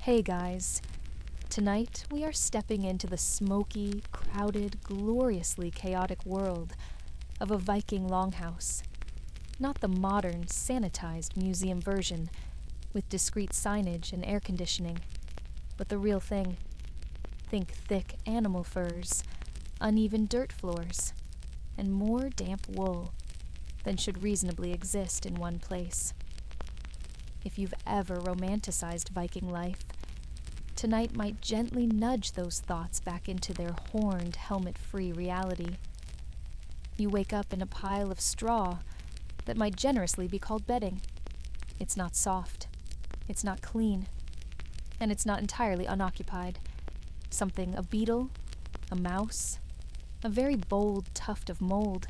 Hey guys, tonight we are stepping into the smoky, crowded, gloriously chaotic world of a Viking longhouse. Not the modern, sanitized museum version with discreet signage and air conditioning, but the real thing. Think thick animal furs, uneven dirt floors, and more damp wool than should reasonably exist in one place. If you've ever romanticized Viking life, tonight might gently nudge those thoughts back into their horned, helmet-free reality. You wake up in a pile of straw that might generously be called bedding. It's not soft, it's not clean, and it's not entirely unoccupied. A beetle, a mouse, a very bold tuft of mold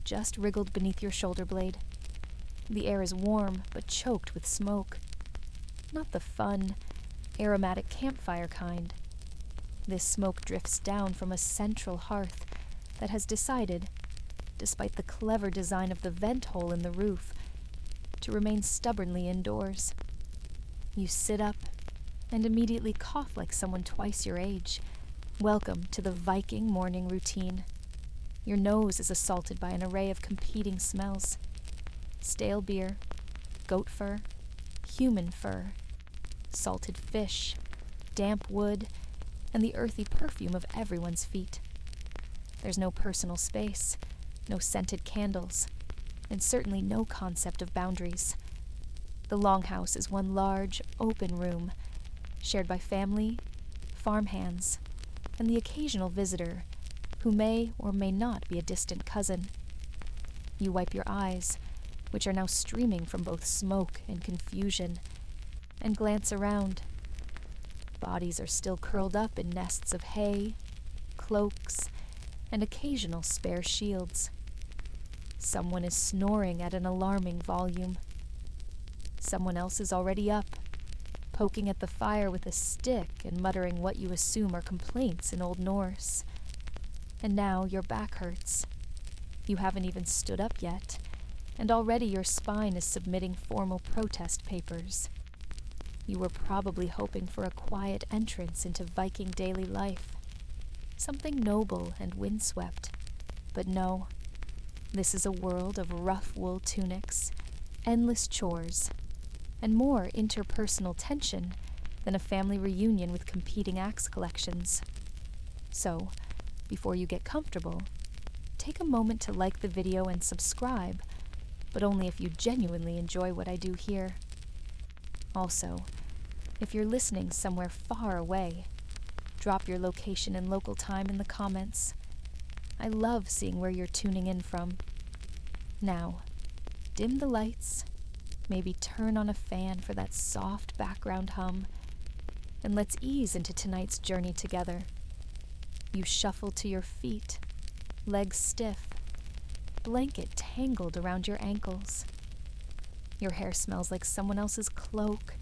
just wriggled beneath your shoulder blade. The air is warm, but choked with smoke. Not the fun, aromatic campfire kind. This smoke drifts down from a central hearth that has decided, despite the clever design of the vent hole in the roof, to remain stubbornly indoors. You sit up and immediately cough like someone twice your age. Welcome to the Viking morning routine. Your nose is assaulted by an array of competing smells. Stale beer, goat fur, human fur, salted fish, damp wood, and the earthy perfume of everyone's feet. There's no personal space, no scented candles, and certainly no concept of boundaries. The longhouse is one large, open room, shared by family, farmhands, and the occasional visitor who may or may not be a distant cousin. You wipe your eyes, which are now streaming from both smoke and confusion, and glance around. Bodies are still curled up in nests of hay, cloaks, and occasional spare shields. Someone is snoring at an alarming volume. Someone else is already up, poking at the fire with a stick and muttering what you assume are complaints in Old Norse. And now your back hurts. You haven't even stood up yet, and already your spine is submitting formal protest papers. You were probably hoping for a quiet entrance into Viking daily life, something noble and windswept. But no, this is a world of rough wool tunics, endless chores, and more interpersonal tension than a family reunion with competing axe collections. So, before you get comfortable, take a moment to like the video and subscribe, but only if you genuinely enjoy what I do here. Also, if you're listening somewhere far away, drop your location and local time in the comments. I love seeing where you're tuning in from. Now, dim the lights, maybe turn on a fan for that soft background hum, and let's ease into tonight's journey together. You shuffle to your feet, legs stiff, blanket tangled around your ankles. Your hair smells like someone else's cloak,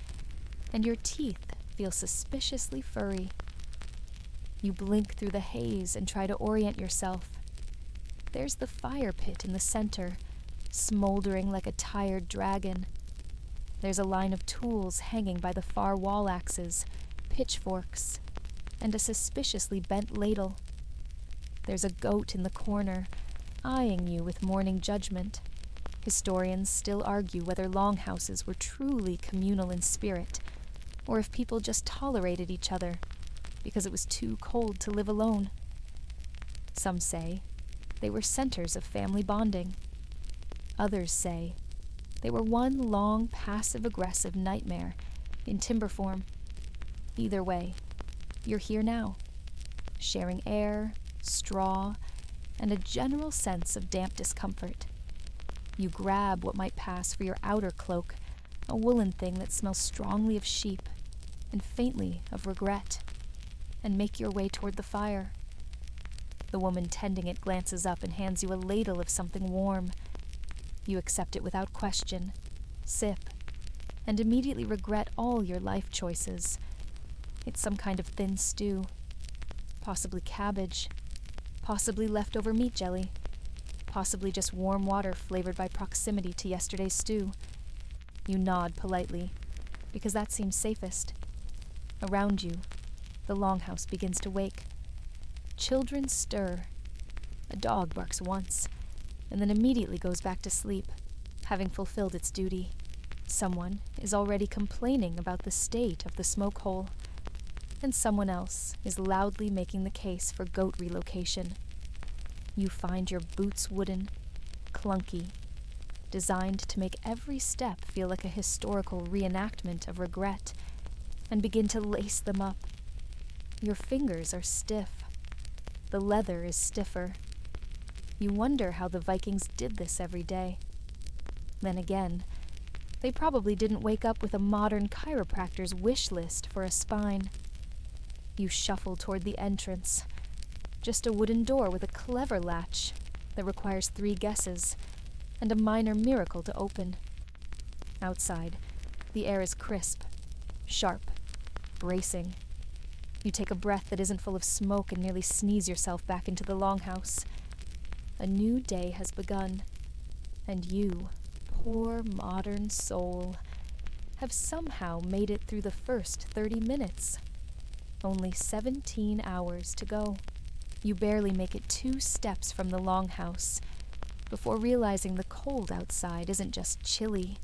and your teeth feel suspiciously furry. You blink through the haze and try to orient yourself. There's the fire pit in the center, smoldering like a tired dragon. There's a line of tools hanging by the far wall axes, pitchforks, and a suspiciously bent ladle. There's a goat in the corner, eyeing you with morning judgment. Historians still argue whether longhouses were truly communal in spirit, or if people just tolerated each other because it was too cold to live alone. Some say they were centers of family bonding. Others say they were one long passive-aggressive nightmare in timber form. Either way, you're here now, sharing air, straw, and a general sense of damp discomfort. You grab what might pass for your outer cloak, a woolen thing that smells strongly of sheep and faintly of regret, and make your way toward the fire. The woman tending it glances up and hands you a ladle of something warm. You accept it without question, sip, and immediately regret all your life choices. It's some kind of thin stew, possibly cabbage, possibly leftover meat jelly, possibly just warm water flavored by proximity to yesterday's stew. You nod politely, because that seems safest. Around you, the Longhouse begins to wake. Children stir. A dog barks once, and then immediately goes back to sleep, having fulfilled its duty. Someone is already complaining about the state of the smoke hole, and someone else is loudly making the case for goat relocation. You find your boots wooden, clunky, designed to make every step feel like a historical reenactment of regret, and begin to lace them up. Your fingers are stiff. The leather is stiffer. You wonder how the Vikings did this every day. Then again, they probably didn't wake up with a modern chiropractor's wish list for a spine. You shuffle toward the entrance. Just a wooden door with a clever latch that requires 3 guesses and a minor miracle to open. Outside, the air is crisp, sharp, bracing. You take a breath that isn't full of smoke and nearly sneeze yourself back into the Longhouse. A new day has begun, and you, poor modern soul, have somehow made it through the first 30 minutes. Only 17 hours to go. You barely make it 2 steps from the Longhouse before realizing the cold outside isn't just chilly.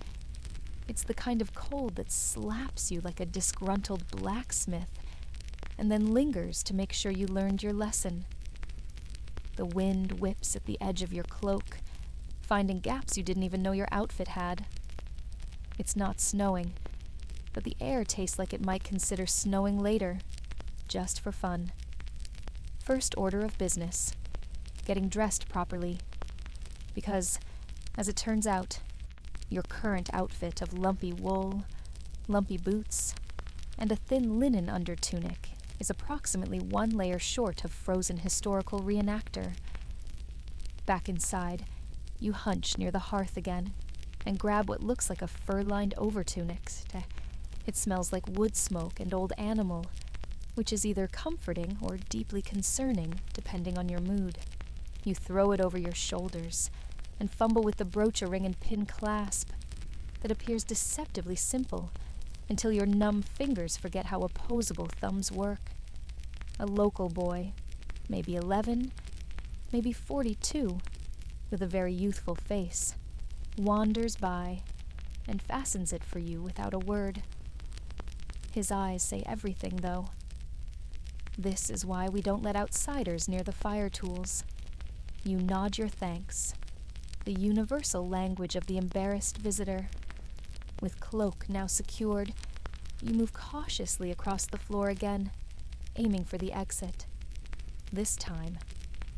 It's the kind of cold that slaps you like a disgruntled blacksmith and then lingers to make sure you learned your lesson. The wind whips at the edge of your cloak, finding gaps you didn't even know your outfit had. It's not snowing, but the air tastes like it might consider snowing later, just for fun. First order of business, getting dressed properly. Because, as it turns out, your current outfit of lumpy wool, lumpy boots, and a thin linen undertunic is approximately 1 layer short of frozen historical reenactor. Back inside, you hunch near the hearth again and grab what looks like a fur-lined overtunic. It smells like wood smoke and old animal, which is either comforting or deeply concerning, depending on your mood. You throw it over your shoulders and fumble with the brooch-a-ring and pin clasp that appears deceptively simple until your numb fingers forget how opposable thumbs work. A local boy, maybe 11, maybe 42, with a very youthful face, wanders by and fastens it for you without a word. His eyes say everything, though. This is why we don't let outsiders near the fire tools. You nod your thanks, the universal language of the embarrassed visitor. With cloak now secured, you move cautiously across the floor again, aiming for the exit. This time,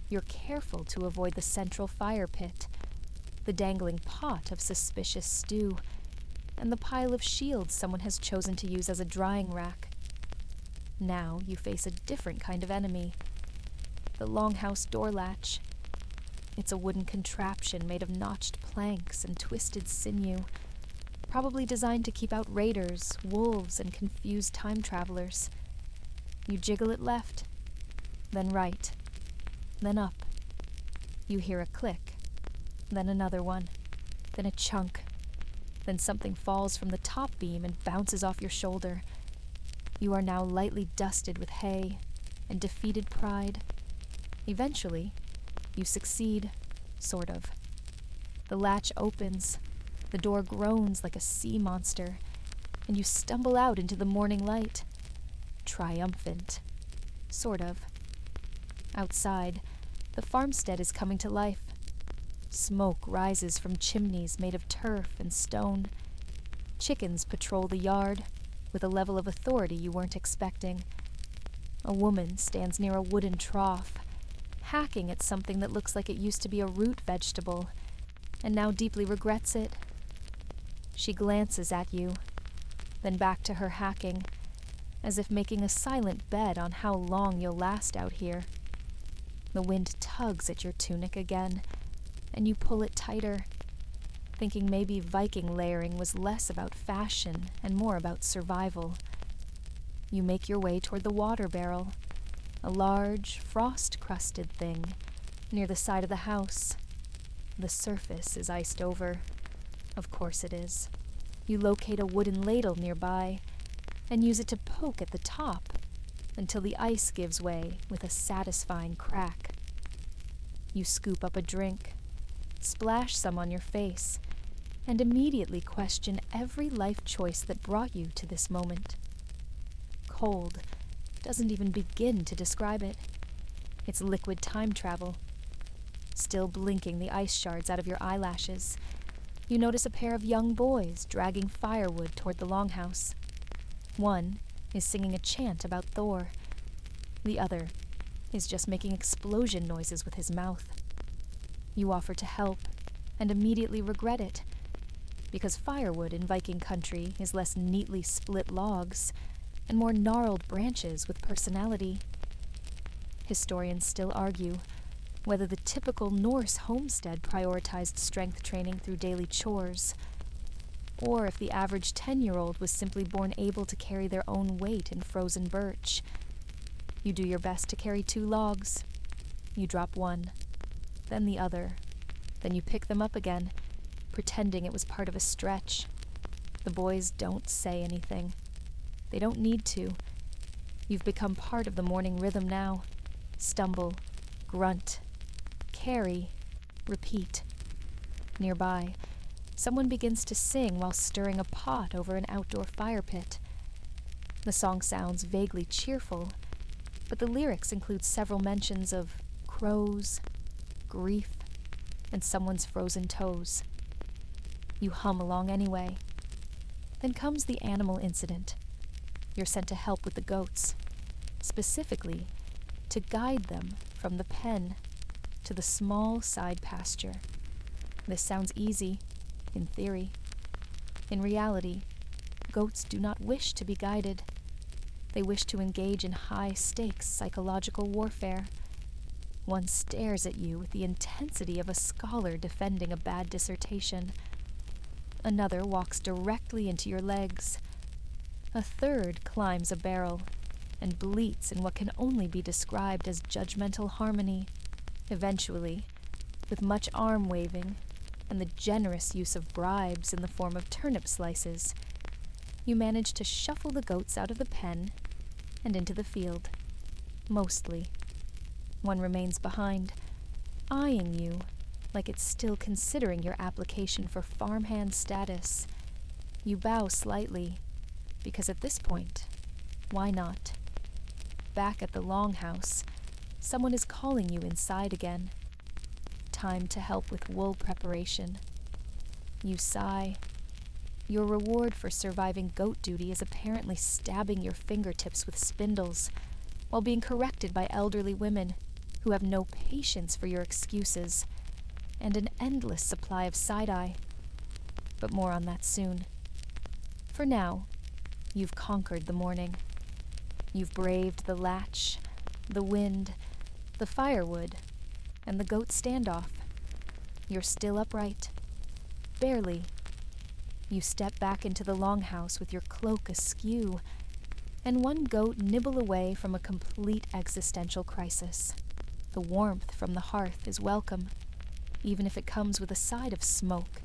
you're careful to avoid the central fire pit, the dangling pot of suspicious stew, and the pile of shields someone has chosen to use as a drying rack. Now you face a different kind of enemy, the Longhouse door latch. It's a wooden contraption made of notched planks and twisted sinew, probably designed to keep out raiders, wolves, and confused time travelers. You jiggle it left, then right, then up. You hear a click, then another one, then a chunk, then something falls from the top beam and bounces off your shoulder. You are now lightly dusted with hay and defeated pride. Eventually, you succeed, sort of. The latch opens, the door groans like a sea monster, and you stumble out into the morning light. Triumphant. Sort of. Outside, the farmstead is coming to life. Smoke rises from chimneys made of turf and stone. Chickens patrol the yard, with a level of authority you weren't expecting. A woman stands near a wooden trough, hacking at something that looks like it used to be a root vegetable, and now deeply regrets it. She glances at you, then back to her hacking, as if making a silent bet on how long you'll last out here. The wind tugs at your tunic again, and you pull it tighter, thinking maybe Viking layering was less about fashion and more about survival. You make your way toward the water barrel, a large, frost-crusted thing near the side of the house. The surface is iced over. Of course it is. You locate a wooden ladle nearby, and use it to poke at the top until the ice gives way with a satisfying crack. You scoop up a drink, splash some on your face, and immediately question every life choice that brought you to this moment. Cold doesn't even begin to describe it. It's liquid time travel. Still blinking the ice shards out of your eyelashes, you notice a pair of young boys dragging firewood toward the Longhouse. One is singing a chant about Thor. The other is just making explosion noises with his mouth. You offer to help and immediately regret it, because firewood in Viking country is less neatly split logs and more gnarled branches with personality. Historians still argue whether the typical Norse homestead prioritized strength training through daily chores, or if the average 10-year-old was simply born able to carry their own weight in frozen birch. You do your best to carry 2 logs. You drop one, then the other. Then you pick them up again, pretending it was part of a stretch. The boys don't say anything. They don't need to. You've become part of the morning rhythm now. Stumble, grunt, carry, repeat. Nearby, someone begins to sing while stirring a pot over an outdoor fire pit. The song sounds vaguely cheerful, but the lyrics include several mentions of crows, grief, and someone's frozen toes. You hum along anyway. Then comes the animal incident. You're sent to help with the goats, specifically to guide them from the pen to the small side pasture. This sounds easy, in theory. In reality, goats do not wish to be guided. They wish to engage in high-stakes psychological warfare. One stares at you with the intensity of a scholar defending a bad dissertation. Another walks directly into your legs. A third climbs a barrel and bleats in what can only be described as judgmental harmony. Eventually, with much arm waving and the generous use of bribes in the form of turnip slices, you manage to shuffle the goats out of the pen and into the field. Mostly. One remains behind, eyeing you like it's still considering your application for farmhand status. You bow slightly, because at this point, why not? Back at the Longhouse, someone is calling you inside again. Time to help with wool preparation. You sigh. Your reward for surviving goat duty is apparently stabbing your fingertips with spindles, while being corrected by elderly women who have no patience for your excuses, and an endless supply of side-eye. But more on that soon. For now, you've conquered the morning. You've braved the latch, the wind, the firewood, and the goat standoff. You're still upright. Barely. You step back into the Longhouse with your cloak askew, and one goat nibble away from a complete existential crisis. The warmth from the hearth is welcome, even if it comes with a side of smoke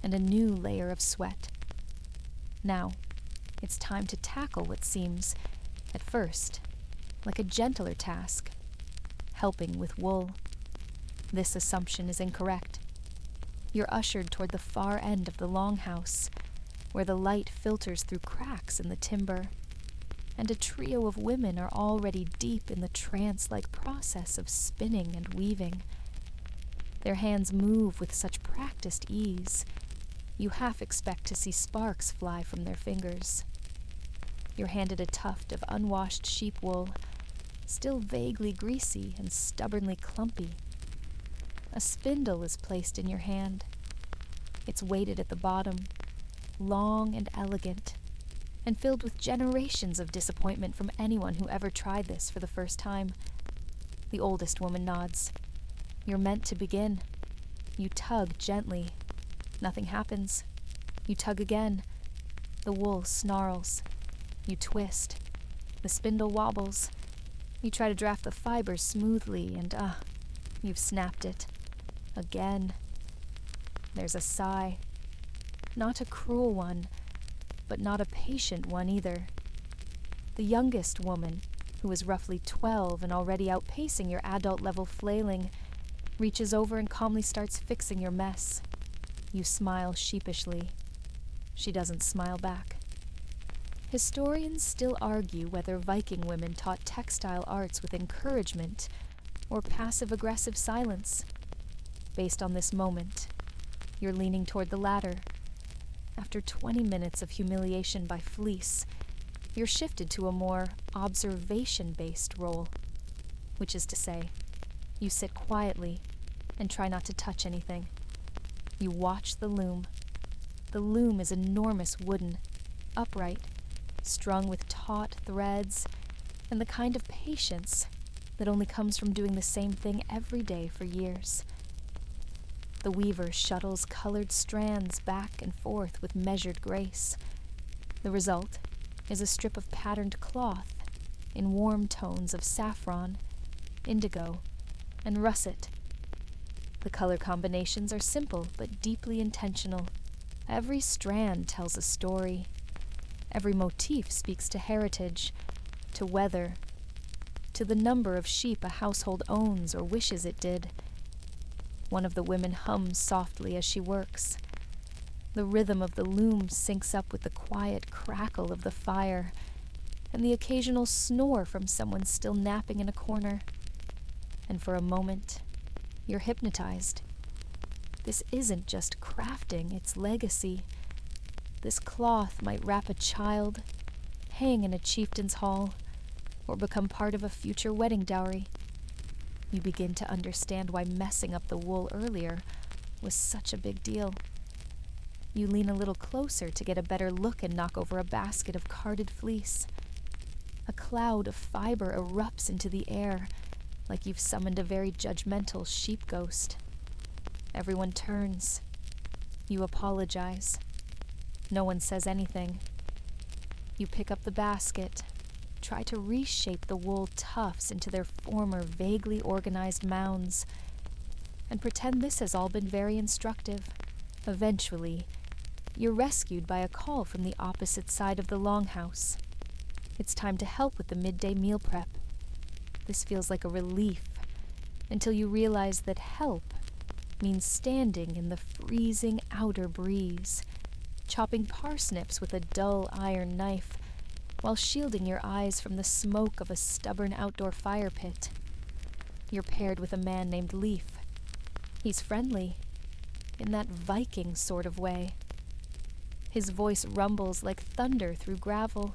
and a new layer of sweat. Now, it's time to tackle what seems, at first, like a gentler task, helping with wool. This assumption is incorrect. You're ushered toward the far end of the Longhouse, where the light filters through cracks in the timber, and a trio of women are already deep in the trance-like process of spinning and weaving. Their hands move with such practiced ease, you half expect to see sparks fly from their fingers. You're handed a tuft of unwashed sheep wool, still vaguely greasy and stubbornly clumpy. A spindle is placed in your hand. It's weighted at the bottom, long and elegant, and filled with generations of disappointment from anyone who ever tried this for the first time. The oldest woman nods. You're meant to begin. You tug gently. Nothing happens. You tug again. The wool snarls. You twist. The spindle wobbles. You try to draft the fibers smoothly, and you've snapped it. Again. There's a sigh. Not a cruel one, but not a patient one either. The youngest woman, who is roughly 12 and already outpacing your adult-level flailing, reaches over and calmly starts fixing your mess. You smile sheepishly. She doesn't smile back. Historians still argue whether Viking women taught textile arts with encouragement or passive-aggressive silence. Based on this moment, you're leaning toward the latter. After 20 minutes of humiliation by fleece, you're shifted to a more observation-based role, which is to say, you sit quietly and try not to touch anything. You watch the loom. The loom is enormous wooden, upright, strung with taut threads, and the kind of patience that only comes from doing the same thing every day for years. The weaver shuttles colored strands back and forth with measured grace. The result is a strip of patterned cloth in warm tones of saffron, indigo, and russet. The color combinations are simple but deeply intentional. Every strand tells a story. Every motif speaks to heritage, to weather, to the number of sheep a household owns or wishes it did. One of the women hums softly as she works. The rhythm of the loom syncs up with the quiet crackle of the fire and the occasional snore from someone still napping in a corner. And for a moment, you're hypnotized. This isn't just crafting, it's legacy. This cloth might wrap a child, hang in a chieftain's hall, or become part of a future wedding dowry. You begin to understand why messing up the wool earlier was such a big deal. You lean a little closer to get a better look and knock over a basket of carded fleece. A cloud of fiber erupts into the air, like you've summoned a very judgmental sheep ghost. Everyone turns. You apologize. No one says anything. You pick up the basket, try to reshape the wool tufts into their former vaguely organized mounds, and pretend this has all been very instructive. Eventually, you're rescued by a call from the opposite side of the Longhouse. It's time to help with the midday meal prep. This feels like a relief, until you realize that help means standing in the freezing outer breeze, chopping parsnips with a dull iron knife, while shielding your eyes from the smoke of a stubborn outdoor fire pit. You're paired with a man named Leaf. He's friendly, in that Viking sort of way. His voice rumbles like thunder through gravel.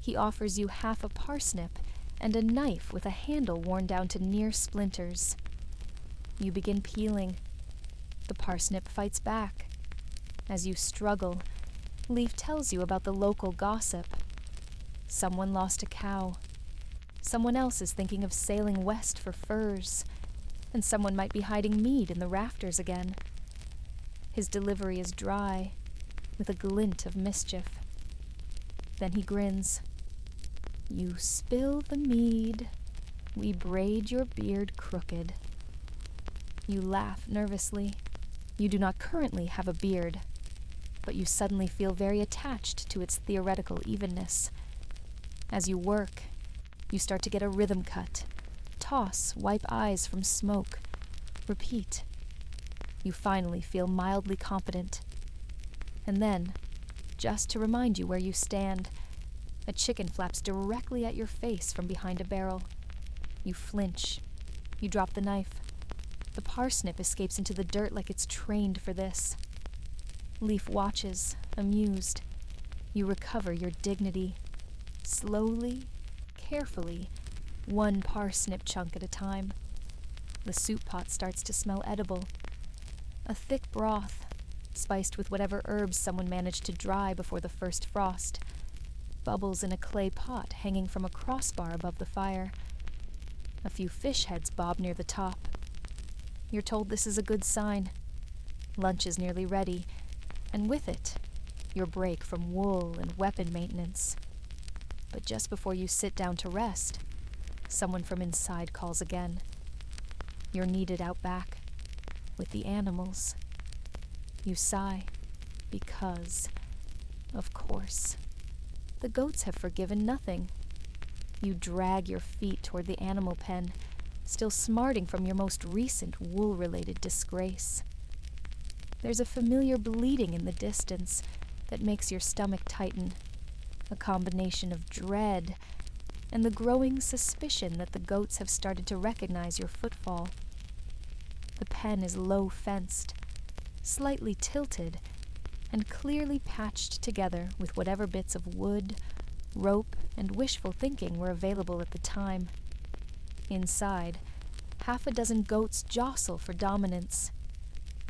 He offers you half a parsnip and a knife with a handle worn down to near splinters. You begin peeling. The parsnip fights back. As you struggle, Leaf tells you about the local gossip. Someone lost a cow. Someone else is thinking of sailing west for furs. And someone might be hiding mead in the rafters again. His delivery is dry, with a glint of mischief. Then he grins. You spill the mead. We braid your beard crooked. You laugh nervously. You do not currently have a beard, but you suddenly feel very attached to its theoretical evenness. As you work, you start to get a rhythm cut. Toss, wipe eyes from smoke. Repeat. You finally feel mildly competent. And then, just to remind you where you stand, a chicken flaps directly at your face from behind a barrel. You flinch. You drop the knife. The parsnip escapes into the dirt like it's trained for this. Leaf watches, amused. You recover your dignity. Slowly, carefully, one parsnip chunk at a time. The soup pot starts to smell edible. A thick broth, spiced with whatever herbs someone managed to dry before the first frost, bubbles in a clay pot hanging from a crossbar above the fire. A few fish heads bob near the top. You're told this is a good sign. Lunch is nearly ready, and with it, your break from wool and weapon maintenance. But just before you sit down to rest, someone from inside calls again. You're needed out back, with the animals. You sigh, because, of course. the goats have forgiven nothing. You drag your feet toward the animal pen, still smarting from your most recent wool-related disgrace. There's a familiar bleating in the distance that makes your stomach tighten, a combination of dread and the growing suspicion that the goats have started to recognize your footfall. The pen is low-fenced, slightly tilted, and clearly patched together with whatever bits of wood, rope, and wishful thinking were available at the time. Inside, half a dozen goats jostle for dominance.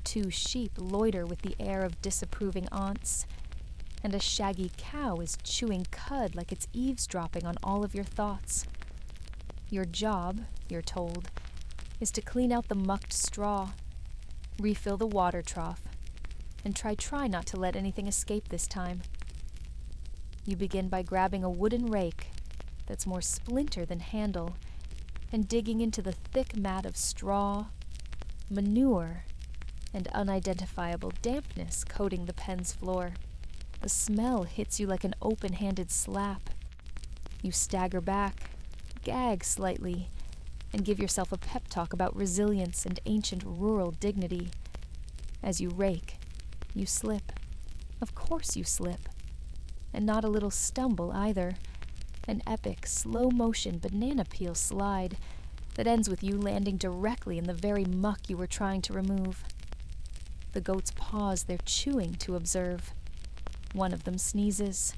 2 sheep loiter with the air of disapproving aunts, and a shaggy cow is chewing cud like it's eavesdropping on all of your thoughts. Your job, you're told, is to clean out the mucked straw, refill the water trough, and try not to let anything escape this time. You begin by grabbing a wooden rake that's more splinter than handle and digging into the thick mat of straw, manure, and unidentifiable dampness coating the pen's floor. The smell hits you like an open-handed slap. You stagger back, gag slightly, and give yourself a pep talk about resilience and ancient rural dignity. As you rake, you slip. Of course you slip. And not a little stumble either. An epic, slow-motion banana peel slide that ends with you landing directly in the very muck you were trying to remove. The goats pause their chewing to observe. One of them sneezes.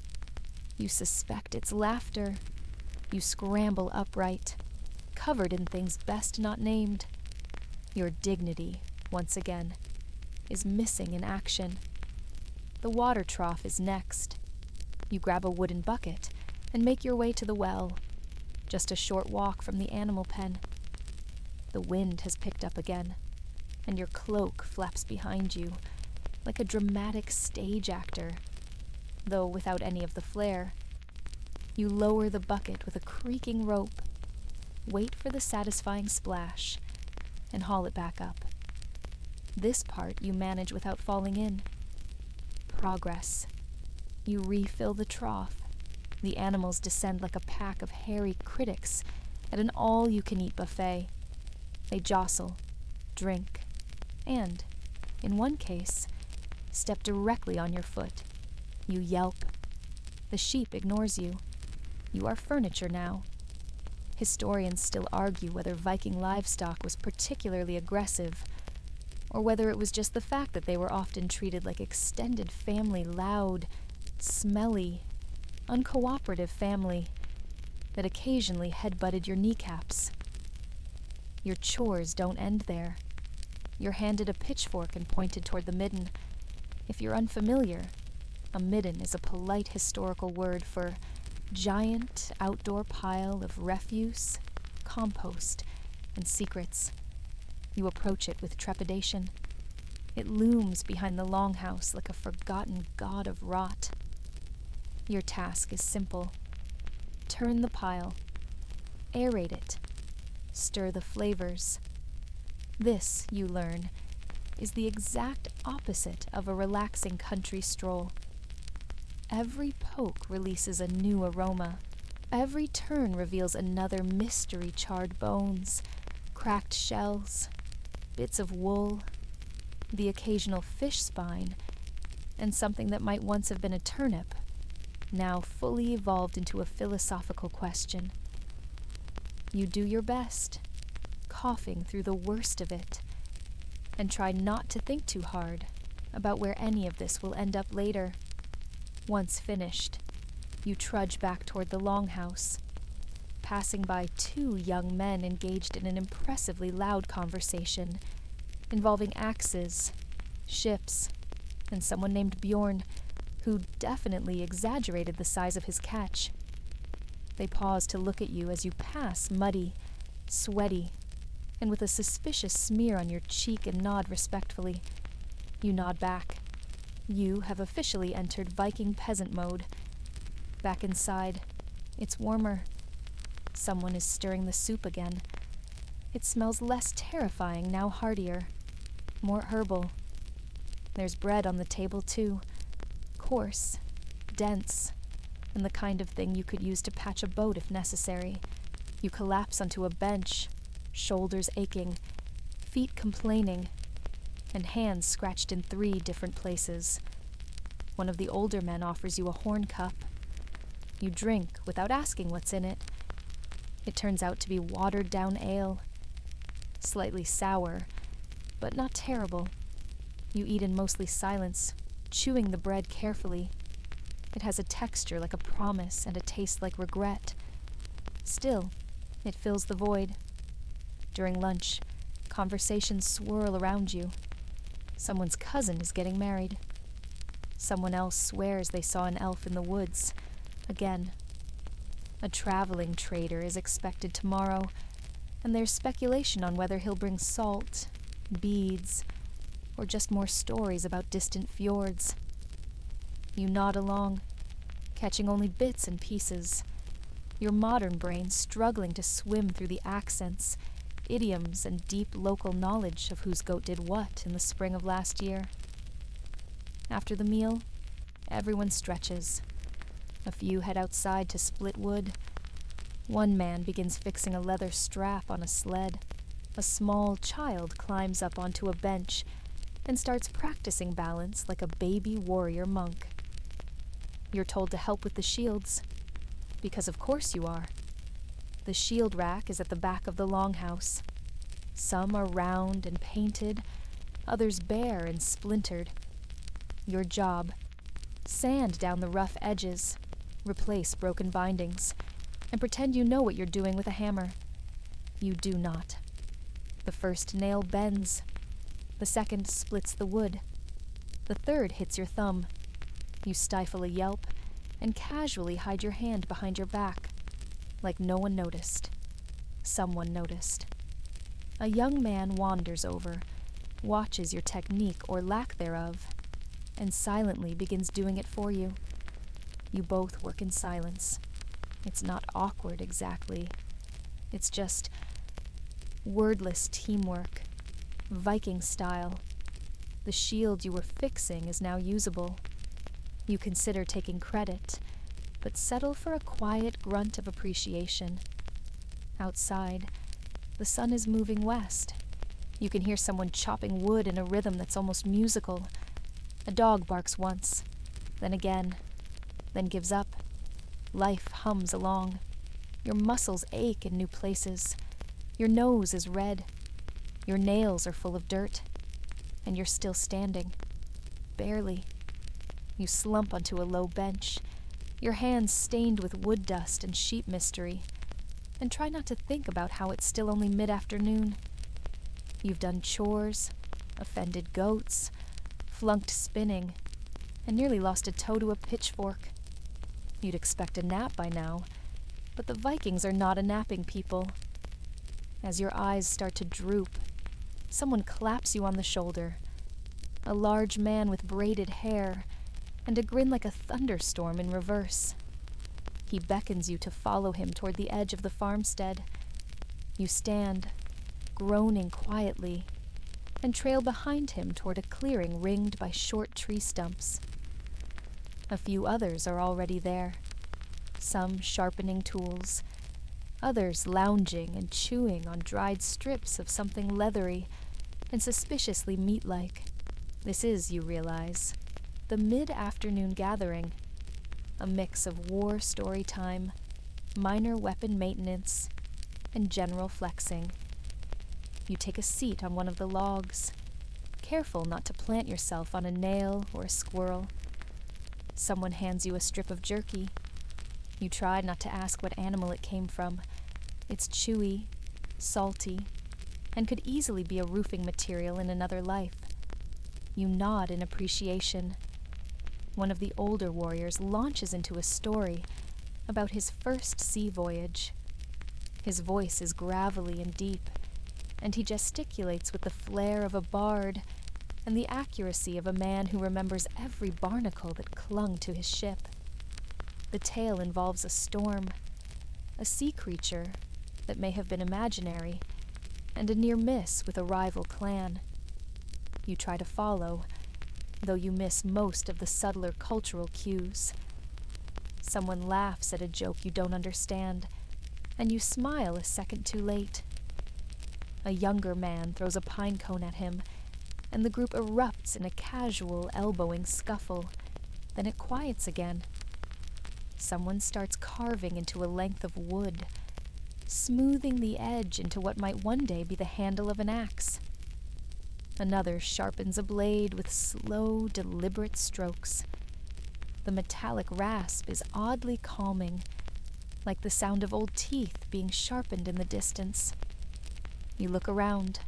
You suspect it's laughter. You scramble upright, covered in things best not named. Your dignity, once again, is missing in action. The water trough is next. You grab a wooden bucket and make your way to the well, just a short walk from the animal pen. The wind has picked up again, and your cloak flaps behind you like a dramatic stage actor, though without any of the flair. You lower the bucket with a creaking rope, wait for the satisfying splash, and haul it back up. This part you manage without falling in. Progress. You refill the trough. The animals descend like a pack of hairy critics at an all-you-can-eat buffet. They jostle, drink, and, in one case, step directly on your foot. You yelp. The sheep ignores you. You are furniture now. Historians still argue whether Viking livestock was particularly aggressive, or whether it was just the fact that they were often treated like extended family, loud, smelly, uncooperative family that occasionally headbutted your kneecaps. Your chores don't end there. You're handed a pitchfork and pointed toward the midden. If you're unfamiliar, a midden is a polite historical word for giant outdoor pile of refuse, compost, and secrets. You approach it with trepidation. It looms behind the Longhouse like a forgotten god of rot. Your task is simple. Turn the pile. Aerate it. Stir the flavors. This, you learn, is the exact opposite of a relaxing country stroll. Every poke releases a new aroma. Every turn reveals another mystery: charred bones, cracked shells, bits of wool, the occasional fish spine, and something that might once have been a turnip, now fully evolved into a philosophical question. You do your best, coughing through the worst of it, and try not to think too hard about where any of this will end up later. Once finished, you trudge back toward the Longhouse, passing by 2 young men engaged in an impressively loud conversation involving axes, ships, and someone named Bjorn, who definitely exaggerated the size of his catch. They pause to look at you as you pass, muddy, sweaty, and with a suspicious smear on your cheek, and nod respectfully. You nod back. You have officially entered Viking peasant mode. Back inside, it's warmer. Someone is stirring the soup again. It smells less terrifying, now heartier, more herbal. There's bread on the table, too. Coarse, dense, and the kind of thing you could use to patch a boat if necessary. You collapse onto a bench, shoulders aching, feet complaining, and hands scratched in 3 different places. One of the older men offers you a horn cup. You drink without asking what's in it. It turns out to be watered-down ale. Slightly sour, but not terrible. You eat in mostly silence, chewing the bread carefully. It has a texture like a promise and a taste like regret. Still, it fills the void. During lunch, conversations swirl around you. Someone's cousin is getting married. Someone else swears they saw an elf in the woods. Again. A traveling trader is expected tomorrow, and there's speculation on whether he'll bring salt, beads, or just more stories about distant fjords. You nod along, catching only bits and pieces, your modern brain struggling to swim through the accents, idioms, and deep local knowledge of whose goat did what in the spring of last year. After the meal, everyone stretches. A few head outside to split wood. One man begins fixing a leather strap on a sled. A small child climbs up onto a bench and starts practicing balance like a baby warrior monk. You're told to help with the shields, because of course you are. The shield rack is at the back of the Longhouse. Some are round and painted, others bare and splintered. Your job: sand down the rough edges, replace broken bindings, and pretend you know what you're doing with a hammer. You do not. The first nail bends. The second splits the wood. The third hits your thumb. You stifle a yelp and casually hide your hand behind your back, like no one noticed. Someone noticed. A young man wanders over, watches your technique or lack thereof, and silently begins doing it for you. You both work in silence. It's not awkward exactly. It's just wordless teamwork, Viking style. The shield you were fixing is now usable. You consider taking credit, but settle for a quiet grunt of appreciation. Outside, the sun is moving west. You can hear someone chopping wood in a rhythm that's almost musical. A dog barks once, then again, then gives up. Life hums along. Your muscles ache in new places. Your nose is red. Your nails are full of dirt. And you're still standing. Barely. You slump onto a low bench, your hands stained with wood dust and sheep mystery, and try not to think about how it's still only mid-afternoon. You've done chores, offended goats, flunked spinning, and nearly lost a toe to a pitchfork. You'd expect a nap by now, but the Vikings are not a napping people. As your eyes start to droop, someone claps you on the shoulder. A large man with braided hair, and a grin like a thunderstorm in reverse. He beckons you to follow him toward the edge of the farmstead. You stand, groaning quietly, and trail behind him toward a clearing ringed by short tree stumps. A few others are already there, some sharpening tools, others lounging and chewing on dried strips of something leathery and suspiciously meat-like. This is, you realize, the mid-afternoon gathering, a mix of war story time, minor weapon maintenance, and general flexing. You take a seat on one of the logs, careful not to plant yourself on a nail or a squirrel. Someone hands you a strip of jerky. You try not to ask what animal it came from. It's chewy, salty, and could easily be a roofing material in another life. You nod in appreciation. One of the older warriors launches into a story about his first sea voyage. His voice is gravelly and deep, and he gesticulates with the flair of a bard and the accuracy of a man who remembers every barnacle that clung to his ship. The tale involves a storm, a sea creature that may have been imaginary, and a near miss with a rival clan. You try to follow, though you miss most of the subtler cultural cues. Someone laughs at a joke you don't understand, and you smile a second too late. A younger man throws a pine cone at him, and the group erupts in a casual, elbowing scuffle. Then it quiets again. Someone starts carving into a length of wood, smoothing the edge into what might one day be the handle of an axe. Another sharpens a blade with slow, deliberate strokes. The metallic rasp is oddly calming, like the sound of old teeth being sharpened in the distance. You look around.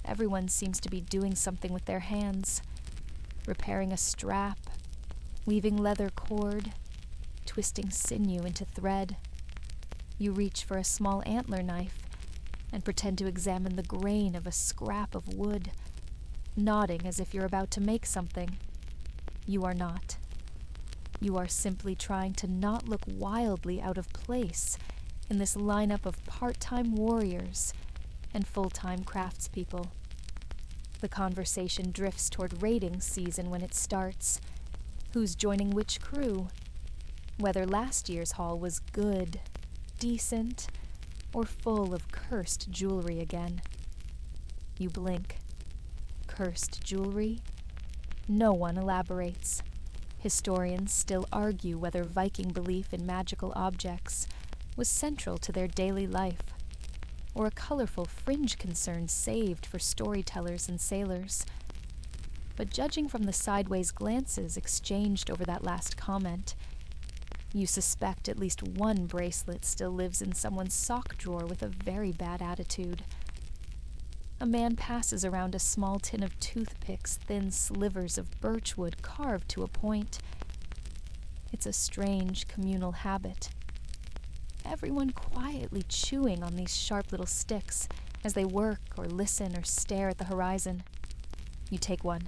Everyone seems to be doing something with their hands, repairing a strap, weaving leather cord, twisting sinew into thread. You reach for a small antler knife and pretend to examine the grain of a scrap of wood, nodding as if you're about to make something. You are not. You are simply trying to not look wildly out of place in this lineup of part-time warriors and full-time craftspeople. The conversation drifts toward raiding season when it starts. Who's joining which crew? Whether last year's haul was good, decent, or full of cursed jewelry again. You blink. Cursed jewelry? No one elaborates. Historians still argue whether Viking belief in magical objects was central to their daily life, or a colorful fringe concern saved for storytellers and sailors. But judging from the sideways glances exchanged over that last comment, you suspect at least one bracelet still lives in someone's sock drawer with a very bad attitude. A man passes around a small tin of toothpicks, thin slivers of birchwood carved to a point. It's a strange communal habit. Everyone quietly chewing on these sharp little sticks as they work or listen or stare at the horizon. You take one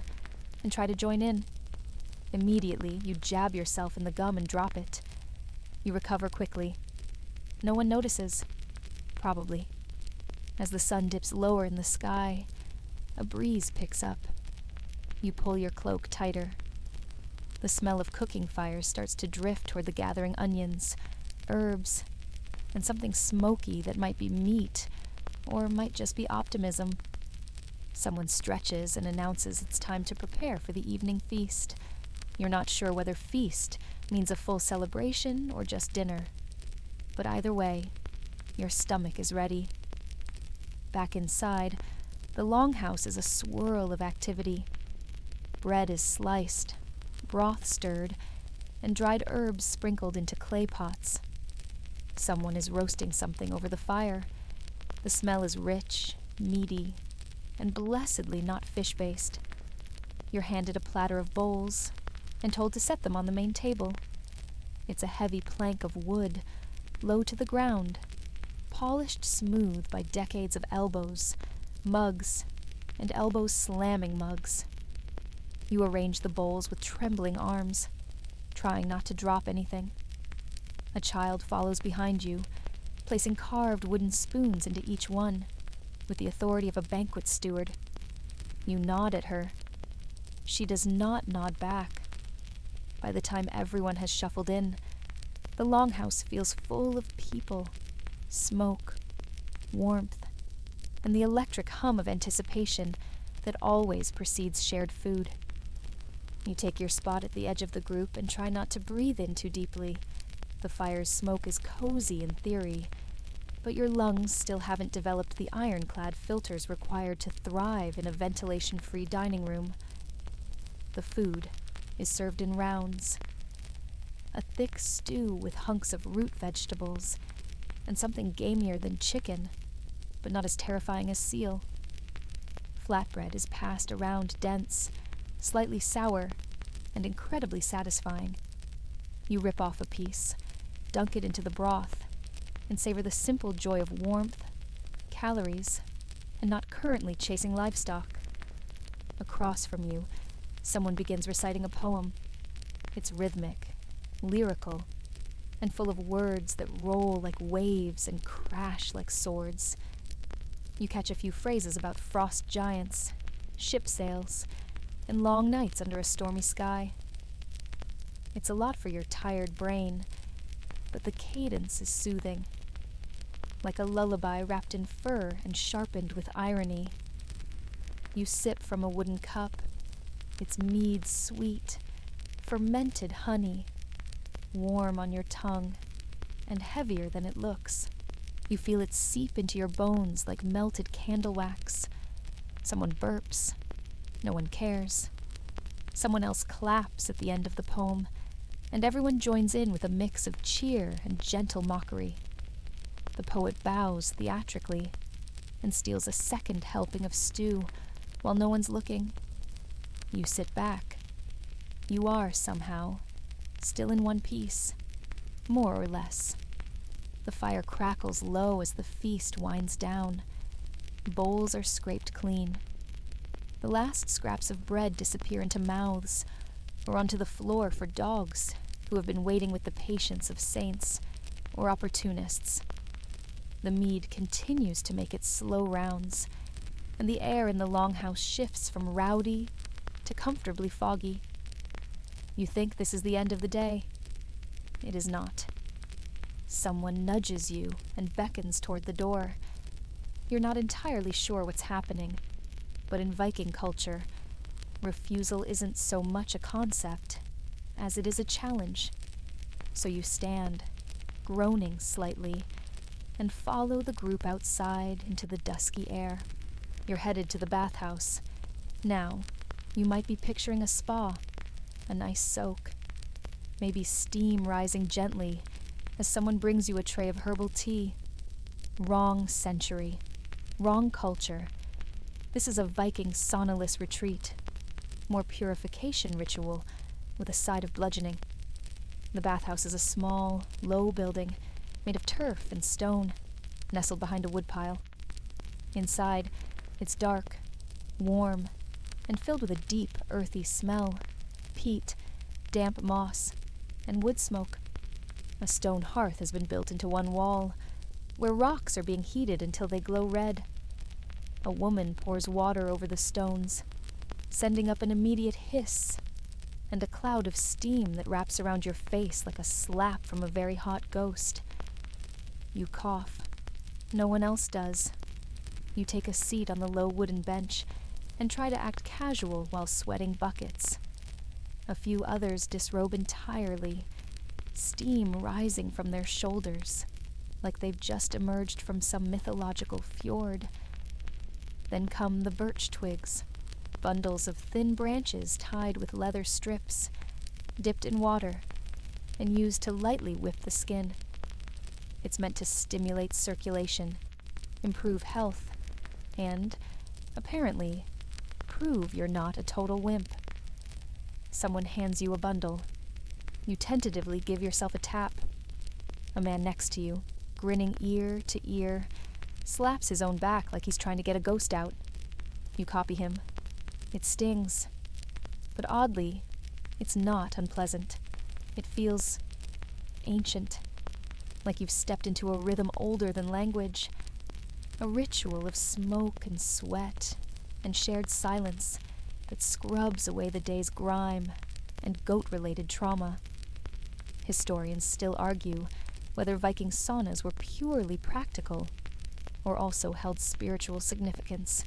and try to join in. Immediately, you jab yourself in the gum and drop it. You recover quickly. No one notices. Probably. As the sun dips lower in the sky, a breeze picks up. You pull your cloak tighter. The smell of cooking fires starts to drift toward the gathering onions, herbs, and something smoky that might be meat, or might just be optimism. Someone stretches and announces it's time to prepare for the evening feast. You're not sure whether feast means a full celebration or just dinner. But either way, your stomach is ready. Back inside, the Longhouse is a swirl of activity. Bread is sliced, broth stirred, and dried herbs sprinkled into clay pots. Someone is roasting something over the fire. The smell is rich, meaty, and blessedly not fish-based. You're handed a platter of bowls and told to set them on the main table. It's a heavy plank of wood, low to the ground, polished smooth by decades of elbows, mugs, and elbows slamming mugs. You arrange the bowls with trembling arms, trying not to drop anything. A child follows behind you, placing carved wooden spoons into each one, with the authority of a banquet steward. You nod at her. She does not nod back. By the time everyone has shuffled in, the Longhouse feels full of people, smoke, warmth, and the electric hum of anticipation that always precedes shared food. You take your spot at the edge of the group and try not to breathe in too deeply. The fire's smoke is cozy in theory, but your lungs still haven't developed the ironclad filters required to thrive in a ventilation-free dining room. The food is served in rounds. A thick stew with hunks of root vegetables, and something gamier than chicken, but not as terrifying as seal. Flatbread is passed around dense, slightly sour, and incredibly satisfying. You rip off a piece, dunk it into the broth, and savor the simple joy of warmth, calories, and not currently chasing livestock. Across from you, someone begins reciting a poem. It's rhythmic, lyrical, and full of words that roll like waves and crash like swords. You catch a few phrases about frost giants, ship sails, and long nights under a stormy sky. It's a lot for your tired brain, but the cadence is soothing, like a lullaby wrapped in fur and sharpened with irony. You sip from a wooden cup, its mead sweet, fermented honey, warm on your tongue, and heavier than it looks. You feel it seep into your bones like melted candle wax. Someone burps. No one cares. Someone else claps at the end of the poem, and everyone joins in with a mix of cheer and gentle mockery. The poet bows theatrically and steals a second helping of stew while no one's looking. You sit back. You are, somehow, still in one piece, more or less. The fire crackles low as the feast winds down. Bowls are scraped clean. The last scraps of bread disappear into mouths or onto the floor for dogs who have been waiting with the patience of saints or opportunists. The mead continues to make its slow rounds, and the air in the Longhouse shifts from rowdy to comfortably foggy. You think this is the end of the day. It is not. Someone nudges you and beckons toward the door. You're not entirely sure what's happening, but in Viking culture, refusal isn't so much a concept as it is a challenge. So you stand, groaning slightly, and follow the group outside into the dusky air. You're headed to the bathhouse. Now, you might be picturing a spa, a nice soak, maybe steam rising gently as someone brings you a tray of herbal tea. Wrong century, wrong culture. This is a Viking saunaless retreat, more purification ritual with a side of bludgeoning. The bathhouse is a small, low building made of turf and stone, nestled behind a woodpile. Inside, it's dark, warm, and filled with a deep, earthy smell, peat, damp moss, and wood smoke. A stone hearth has been built into one wall, where rocks are being heated until they glow red. A woman pours water over the stones, sending up an immediate hiss and a cloud of steam that wraps around your face like a slap from a very hot ghost. You cough. No one else does. You take a seat on the low wooden bench and try to act casual while sweating buckets. A few others disrobe entirely, steam rising from their shoulders, like they've just emerged from some mythological fjord. Then come the birch twigs, bundles of thin branches tied with leather strips, dipped in water, and used to lightly whip the skin. It's meant to stimulate circulation, improve health, and, apparently, prove you're not a total wimp. Someone hands you a bundle. You tentatively give yourself a tap. A man next to you, grinning ear to ear, slaps his own back like he's trying to get a ghost out. You copy him. It stings. But oddly, it's not unpleasant. It feels ancient, like you've stepped into a rhythm older than language, a ritual of smoke and sweat and shared silence that scrubs away the day's grime and goat-related trauma. Historians still argue whether Viking saunas were purely practical or also held spiritual significance.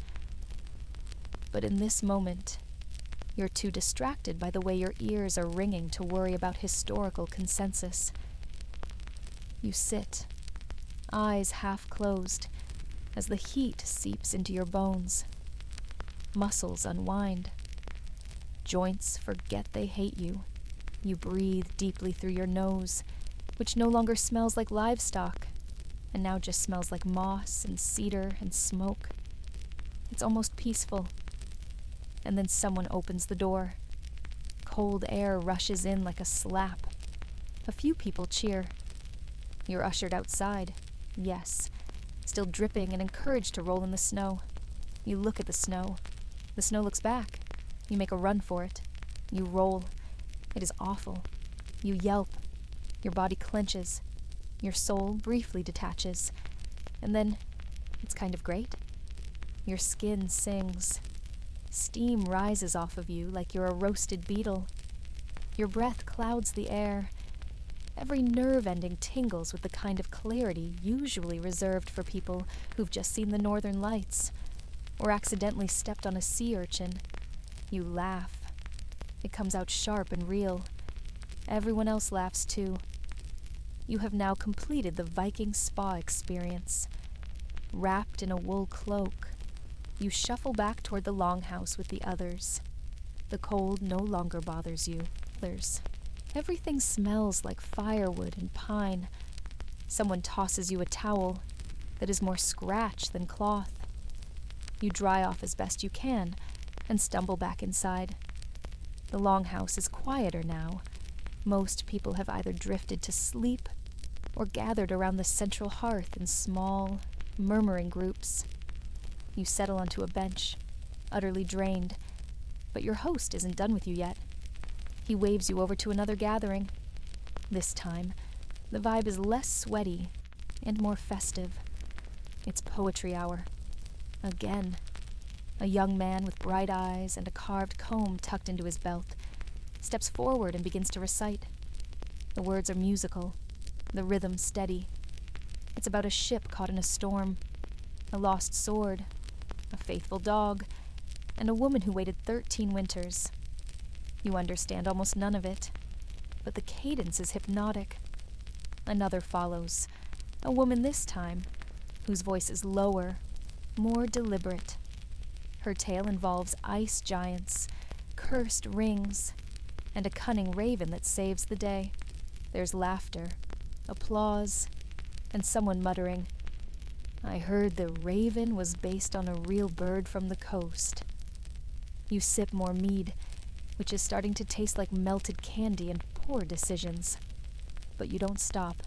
But in this moment, you're too distracted by the way your ears are ringing to worry about historical consensus. You sit, eyes half closed, as the heat seeps into your bones. Muscles unwind. Joints forget they hate you. You breathe deeply through your nose, which no longer smells like livestock, and now just smells like moss and cedar and smoke. It's almost peaceful. And then someone opens the door. Cold air rushes in like a slap. A few people cheer. You're ushered outside, yes, still dripping and encouraged to roll in the snow. You look at the snow. The snow looks back. You make a run for it. You roll. It is awful. You yelp. Your body clenches. Your soul briefly detaches. And then, it's kind of great. Your skin sings. Steam rises off of you like you're a roasted beetle. Your breath clouds the air. Every nerve ending tingles with the kind of clarity usually reserved for people who've just seen the northern lights or accidentally stepped on a sea urchin. You laugh. It comes out sharp and real. Everyone else laughs too. You have now completed the Viking spa experience. Wrapped in a wool cloak, you shuffle back toward the Longhouse with the others. The cold no longer bothers you. Everything smells like firewood and pine. Someone tosses you a towel that is more scratch than cloth. You dry off as best you can and stumble back inside. The Longhouse is quieter now. Most people have either drifted to sleep or gathered around the central hearth in small, murmuring groups. You settle onto a bench, utterly drained, but your host isn't done with you yet. He waves you over to another gathering. This time, the vibe is less sweaty and more festive. It's poetry hour. Again. A young man with bright eyes and a carved comb tucked into his belt steps forward and begins to recite. The words are musical, the rhythm steady. It's about a ship caught in a storm, a lost sword, a faithful dog, and a woman who waited 13 winters. You understand almost none of it, but the cadence is hypnotic. Another follows, a woman this time, whose voice is lower, more deliberate. Her tale involves ice giants, cursed rings, and a cunning raven that saves the day. There's laughter, applause, and someone muttering, "I heard the raven was based on a real bird from the coast." You sip more mead, which is starting to taste like melted candy and poor decisions. But you don't stop.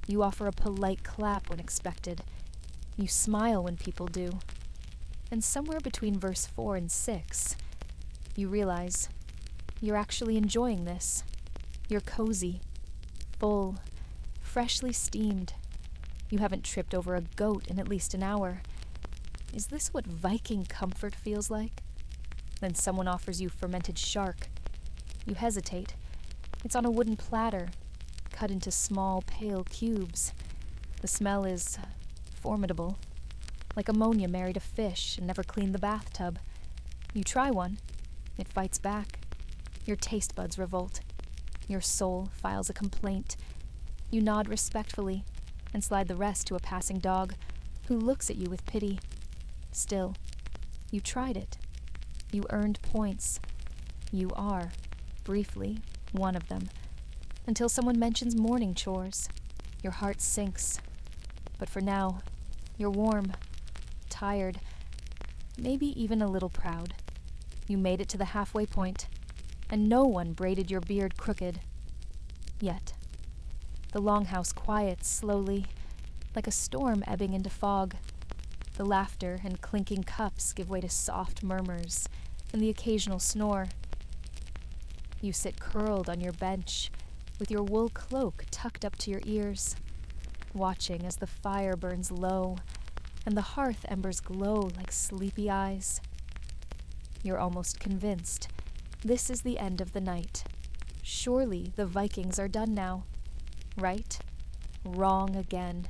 You offer a polite clap when expected. You smile when people do. And somewhere between verse 4 and 6, you realize you're actually enjoying this. You're cozy, full, freshly steamed. You haven't tripped over a goat in at least an hour. Is this what Viking comfort feels like? Then someone offers you fermented shark. You hesitate. It's on a wooden platter, cut into small, pale cubes. The smell is formidable, like ammonia married a fish and never cleaned the bathtub. You try one. It fights back. Your taste buds revolt. Your soul files a complaint. You nod respectfully and slide the rest to a passing dog who looks at you with pity. Still, you tried it. You earned points. You are, briefly, one of them. Until someone mentions morning chores. Your heart sinks. But for now, you're warm, tired, maybe even a little proud. You made it to the halfway point, and no one braided your beard crooked. Yet. The Longhouse quiets slowly, like a storm ebbing into fog. The laughter and clinking cups give way to soft murmurs and the occasional snore. You sit curled on your bench, with your wool cloak tucked up to your ears, watching as the fire burns low and the hearth embers glow like sleepy eyes. You're almost convinced this is the end of the night. Surely the Vikings are done now. Right? Wrong again.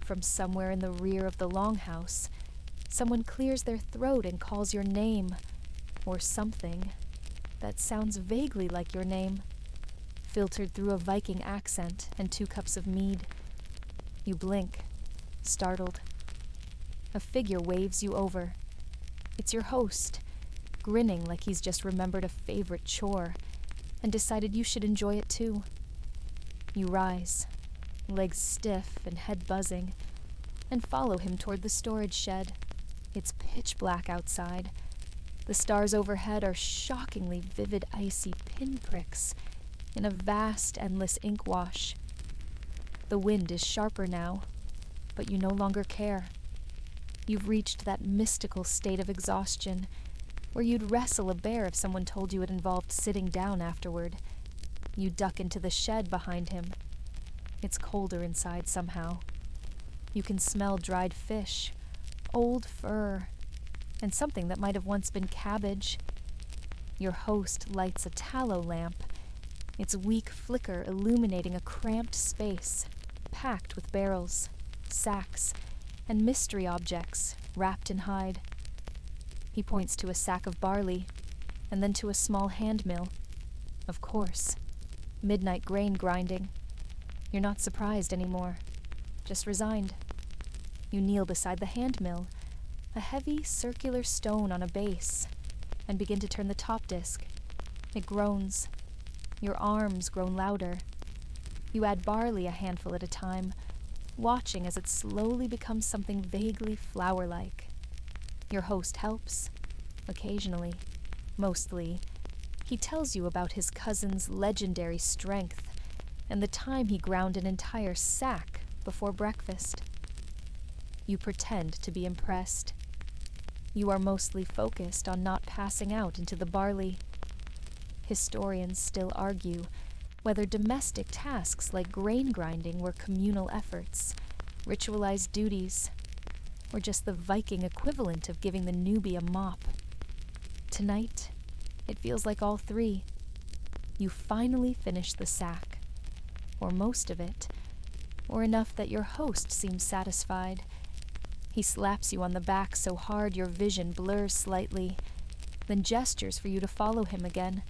From somewhere in the rear of the Longhouse, someone clears their throat and calls your name, or something that sounds vaguely like your name, filtered through a Viking accent and 2 cups of mead. You blink, startled. A figure waves you over. It's your host, grinning like he's just remembered a favorite chore and decided you should enjoy it too. You rise, legs stiff and head buzzing, and follow him toward the storage shed. It's pitch black outside. The stars overhead are shockingly vivid icy pinpricks in a vast, endless ink wash. The wind is sharper now, but you no longer care. You've reached that mystical state of exhaustion where you'd wrestle a bear if someone told you it involved sitting down afterward. You duck into the shed behind him. It's colder inside somehow. You can smell dried fish, old fur, and something that might have once been cabbage. Your host lights a tallow lamp, its weak flicker illuminating a cramped space, packed with barrels, sacks, and mystery objects wrapped in hide. He points to a sack of barley, and then to a small hand mill. Of course, midnight grain grinding. You're not surprised anymore, just resigned. You kneel beside the hand mill, a heavy circular stone on a base, and begin to turn the top disc. It groans. Your arms groan louder. You add barley a handful at a time, watching as it slowly becomes something vaguely flour-like. Your host helps, occasionally, mostly. He tells you about his cousin's legendary strength and the time he ground an entire sack before breakfast. You pretend to be impressed. You are mostly focused on not passing out into the barley. Historians still argue whether domestic tasks like grain grinding were communal efforts, ritualized duties, or just the Viking equivalent of giving the newbie a mop. Tonight, it feels like all three. You finally finish the sack, or most of it, or enough that your host seems satisfied. He slaps you on the back so hard your vision blurs slightly, then gestures for you to follow him again.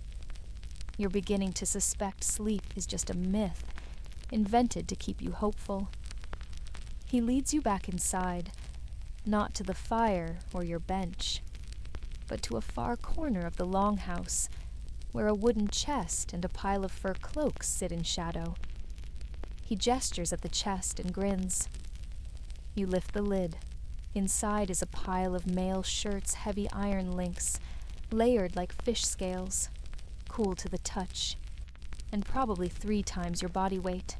You're beginning to suspect sleep is just a myth, invented to keep you hopeful. He leads you back inside, not to the fire or your bench, but to a far corner of the Longhouse, where a wooden chest and a pile of fur cloaks sit in shadow. He gestures at the chest and grins. You lift the lid. Inside is a pile of male shirts' heavy iron links, layered like fish scales, cool to the touch, and probably 3 times your body weight.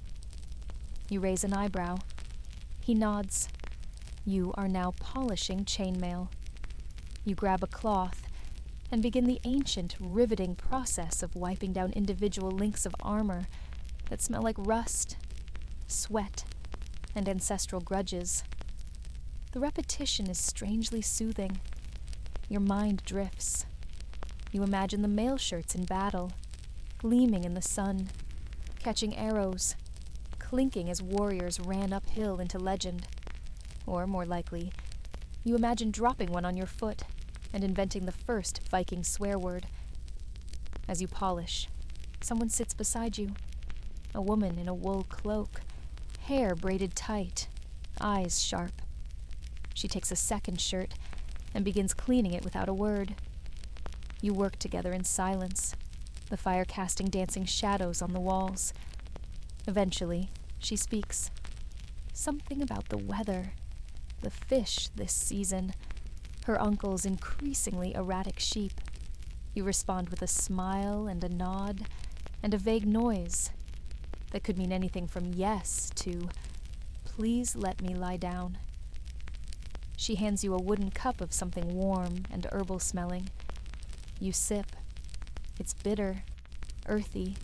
You raise an eyebrow. He nods. You are now polishing chainmail. You grab a cloth and begin the ancient, riveting process of wiping down individual links of armor that smell like rust, sweat, and ancestral grudges. The repetition is strangely soothing. Your mind drifts. You imagine the mail shirts in battle, gleaming in the sun, catching arrows, clinking as warriors ran uphill into legend. Or, more likely, you imagine dropping one on your foot and inventing the first Viking swear word. As you polish, someone sits beside you. A woman in a wool cloak, hair braided tight, eyes sharp. She takes a second shirt and begins cleaning it without a word. You work together in silence, the fire casting dancing shadows on the walls. Eventually, she speaks. Something about the weather, the fish this season, her uncle's increasingly erratic sheep. You respond with a smile and a nod and a vague noise that could mean anything from yes to, please let me lie down. She hands you a wooden cup of something warm and herbal smelling. You sip. It's bitter, earthy,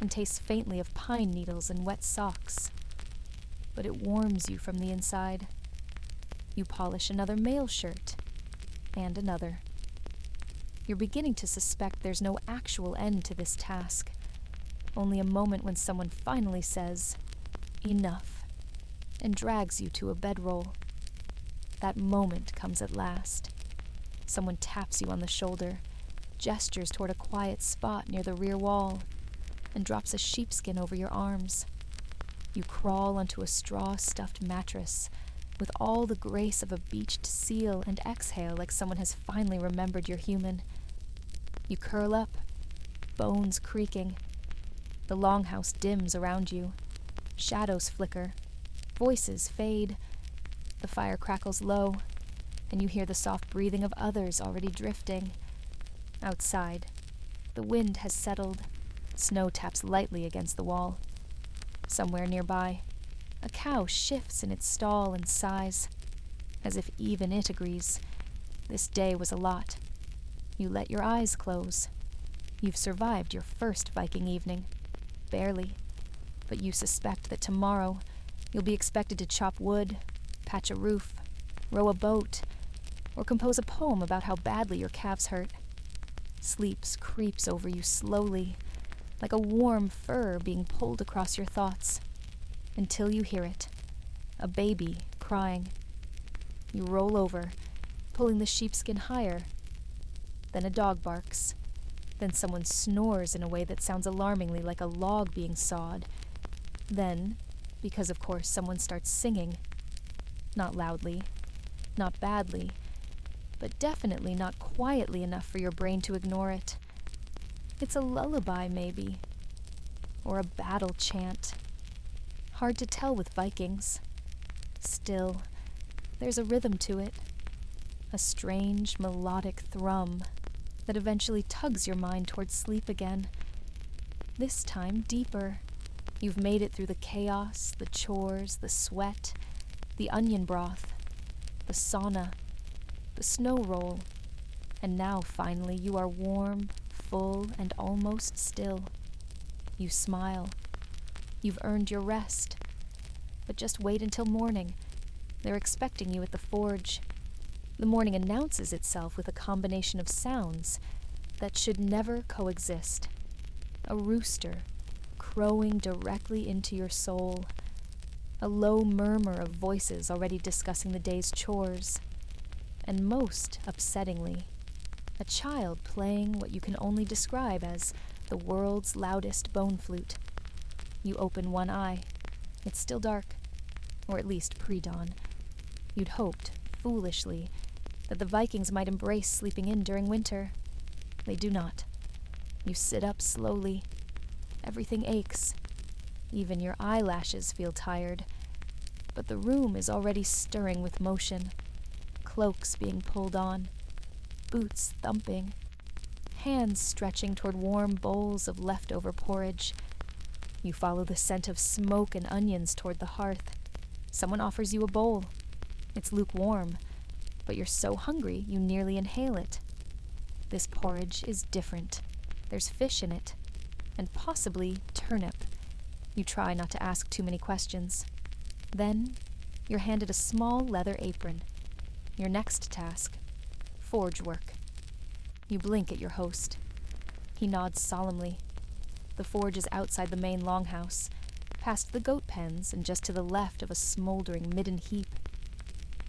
and tastes faintly of pine needles and wet socks. But it warms you from the inside. You polish another mail shirt, and another. You're beginning to suspect there's no actual end to this task, only a moment when someone finally says, enough, and drags you to a bedroll. That moment comes at last. Someone taps you on the shoulder, gestures toward a quiet spot near the rear wall, and drops a sheepskin over your arms. You crawl onto a straw-stuffed mattress, with all the grace of a beached seal, and exhale like someone has finally remembered you're human. You curl up, bones creaking. The Longhouse dims around you. Shadows flicker. Voices fade. The fire crackles low, and you hear the soft breathing of others already drifting. Outside, the wind has settled. Snow taps lightly against the wall. Somewhere nearby, a cow shifts in its stall and sighs, as if even it agrees. This day was a lot. You let your eyes close. You've survived your first Viking evening. Barely. But you suspect that tomorrow you'll be expected to chop wood, patch a roof, row a boat, or compose a poem about how badly your calves hurt. Sleep creeps over you slowly, like a warm fur being pulled across your thoughts, until you hear it, a baby crying. You roll over, pulling the sheepskin higher. Then a dog barks. Then someone snores in a way that sounds alarmingly like a log being sawed. Then, because of course someone starts singing. Not loudly, not badly, but definitely not quietly enough for your brain to ignore it. It's a lullaby, maybe, or a battle chant. Hard to tell with Vikings. Still, there's a rhythm to it, a strange melodic thrum that eventually tugs your mind towards sleep again. This time deeper. You've made it through the chaos, the chores, the sweat, the onion broth, the sauna, the snow roll, and now finally you are warm, full, and almost still. You smile. You've earned your rest. But just wait until morning. They're expecting you at the forge. The morning announces itself with a combination of sounds that should never coexist. A rooster crowing directly into your soul. A low murmur of voices already discussing the day's chores. And most upsettingly, a child playing what you can only describe as the world's loudest bone flute. You open one eye. It's still dark, or at least pre-dawn. You'd hoped, foolishly, that the Vikings might embrace sleeping in during winter. They do not. You sit up slowly. Everything aches. Even your eyelashes feel tired. But the room is already stirring with motion. Cloaks being pulled on. Boots thumping. Hands stretching toward warm bowls of leftover porridge. You follow the scent of smoke and onions toward the hearth. Someone offers you a bowl. It's lukewarm, but you're so hungry you nearly inhale it. This porridge is different. There's fish in it, and possibly turnip. You try not to ask too many questions. Then, you're handed a small leather apron. Your next task, forge work. You blink at your host. He nods solemnly. The forge is outside the main longhouse, past the goat pens and just to the left of a smoldering midden heap.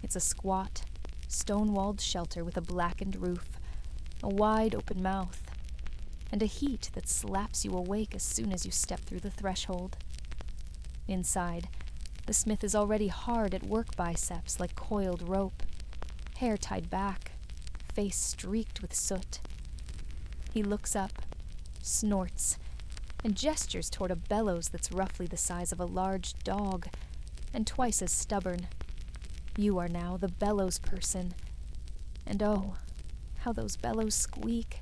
It's a squat, stone-walled shelter with a blackened roof, a wide open mouth, and a heat that slaps you awake as soon as you step through the threshold. Inside, the smith is already hard at work biceps like coiled rope, hair tied back, face streaked with soot. He looks up, snorts, and gestures toward a bellows that's roughly the size of a large dog, and twice as stubborn. You are now the bellows person, and oh, how those bellows squeak.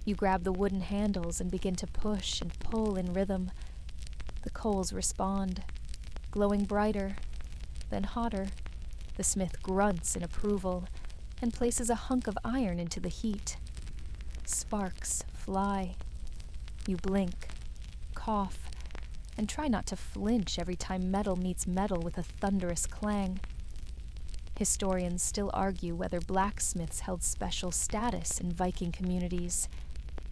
You grab the wooden handles and begin to push and pull in rhythm. The coals respond, glowing brighter, then hotter. The smith grunts in approval and places a hunk of iron into the heat. Sparks fly. You blink, cough, and try not to flinch every time metal meets metal with a thunderous clang. Historians still argue whether blacksmiths held special status in Viking communities,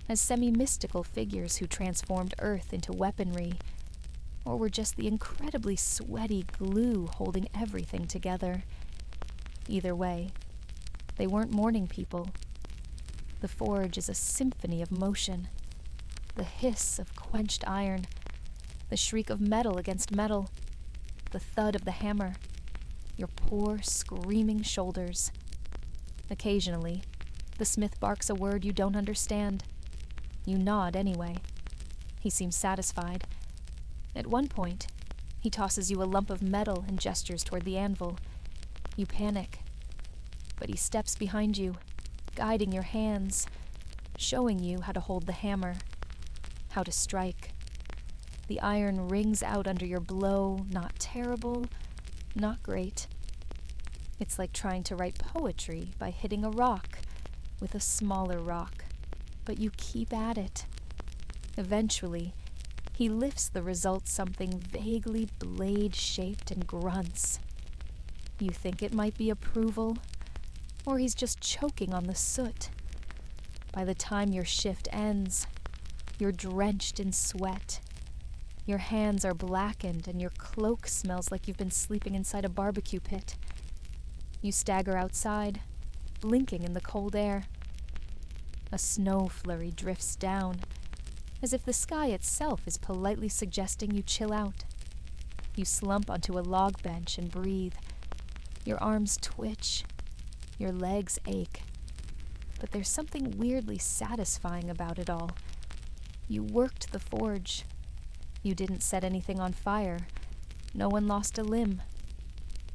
as semi-mystical figures who transformed earth into weaponry, or were just the incredibly sweaty glue holding everything together. Either way, they weren't morning people. The forge is a symphony of motion. The hiss of quenched iron, the shriek of metal against metal, the thud of the hammer, your poor, screaming shoulders. Occasionally, the smith barks a word you don't understand. You nod anyway. He seems satisfied. At one point, he tosses you a lump of metal and gestures toward the anvil. You panic. But he steps behind you, guiding your hands, showing you how to hold the hammer, how to strike. The iron rings out under your blow, not terrible, not great. It's like trying to write poetry by hitting a rock with a smaller rock, but you keep at it. Eventually, he lifts the result something vaguely blade-shaped and grunts. You think it might be approval, or he's just choking on the soot. By the time your shift ends, you're drenched in sweat. Your hands are blackened and your cloak smells like you've been sleeping inside a barbecue pit. You stagger outside, blinking in the cold air. A snow flurry drifts down, as if the sky itself is politely suggesting you chill out. You slump onto a log bench and breathe. Your arms twitch. Your legs ache. But there's something weirdly satisfying about it all. You worked the forge. You didn't set anything on fire. No one lost a limb.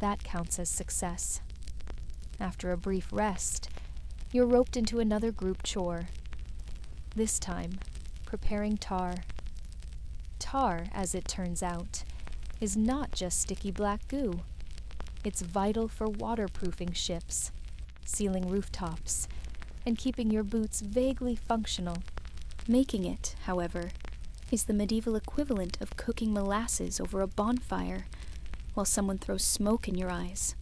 That counts as success. After a brief rest, you're roped into another group chore. This time, preparing tar. Tar, as it turns out, is not just sticky black goo. It's vital for waterproofing ships, sealing rooftops, and keeping your boots vaguely functional. Making it, however, is the medieval equivalent of cooking molasses over a bonfire while someone throws smoke in your eyes.